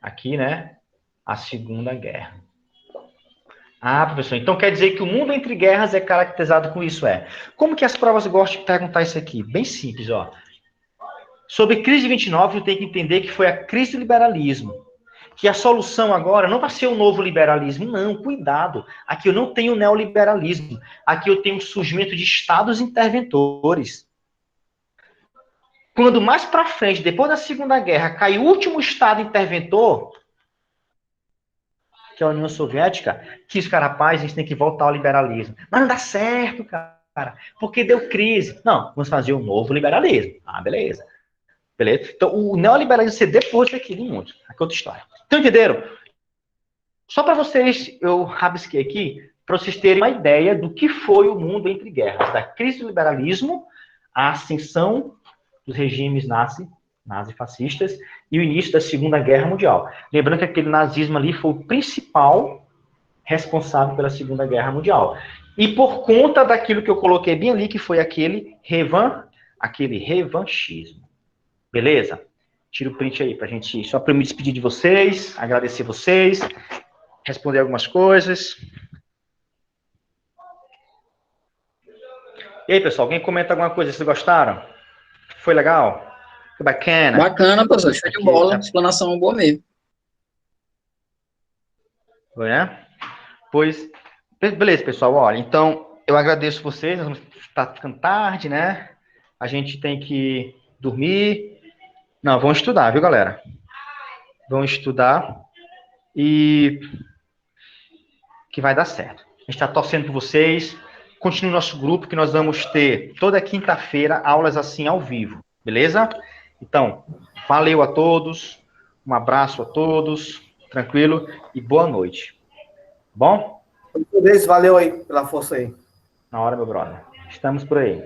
[SPEAKER 1] aqui, né? A Segunda Guerra. Professor, então quer dizer que o mundo entre guerras é caracterizado com isso, Como que as provas gostam de perguntar isso aqui? Bem simples, ó. Sobre crise de 29, eu tenho que entender que foi a crise do liberalismo. Que a solução agora não vai ser o novo liberalismo, não, cuidado. Aqui eu não tenho neoliberalismo. Aqui eu tenho o surgimento de estados interventores. Quando mais para frente, depois da Segunda Guerra, cai o último estado interventor, que é a União Soviética, que os caras, rapaz, a gente tem que voltar ao liberalismo. Mas não dá certo, cara, porque deu crise. Não, vamos fazer um novo liberalismo. Beleza. Beleza? Então, o neoliberalismo ser depois daqui de muito. Aqui é outra história. Então, entenderam? Só para vocês, eu rabisquei aqui, para vocês terem uma ideia do que foi o mundo entre guerras. Da crise do liberalismo, a ascensão dos regimes nazifascistas e o início da Segunda Guerra Mundial. Lembrando que aquele nazismo ali foi o principal responsável pela Segunda Guerra Mundial. E por conta daquilo que eu coloquei bem ali, que foi aquele revanchismo. Beleza? Tira o print aí pra gente, só para me despedir de vocês, agradecer vocês, responder algumas coisas. E aí, pessoal, alguém comenta alguma coisa? Vocês gostaram? Foi legal? Que bacana.
[SPEAKER 3] Bacana, professor. Show de bola. Explanação boa mesmo.
[SPEAKER 1] Foi, né? Pois, beleza, pessoal. Olha, então, eu agradeço vocês. Nós vamos estar ficando tarde, né? A gente tem que dormir. Não, vamos estudar, viu, galera? Vamos estudar e que vai dar certo. A gente está torcendo por vocês. Continue nosso grupo, que nós vamos ter toda quinta-feira aulas assim ao vivo, beleza? Então, valeu a todos, um abraço a todos, tranquilo e boa noite. Bom?
[SPEAKER 2] Valeu aí pela força aí.
[SPEAKER 1] Na hora, meu brother. Estamos por aí.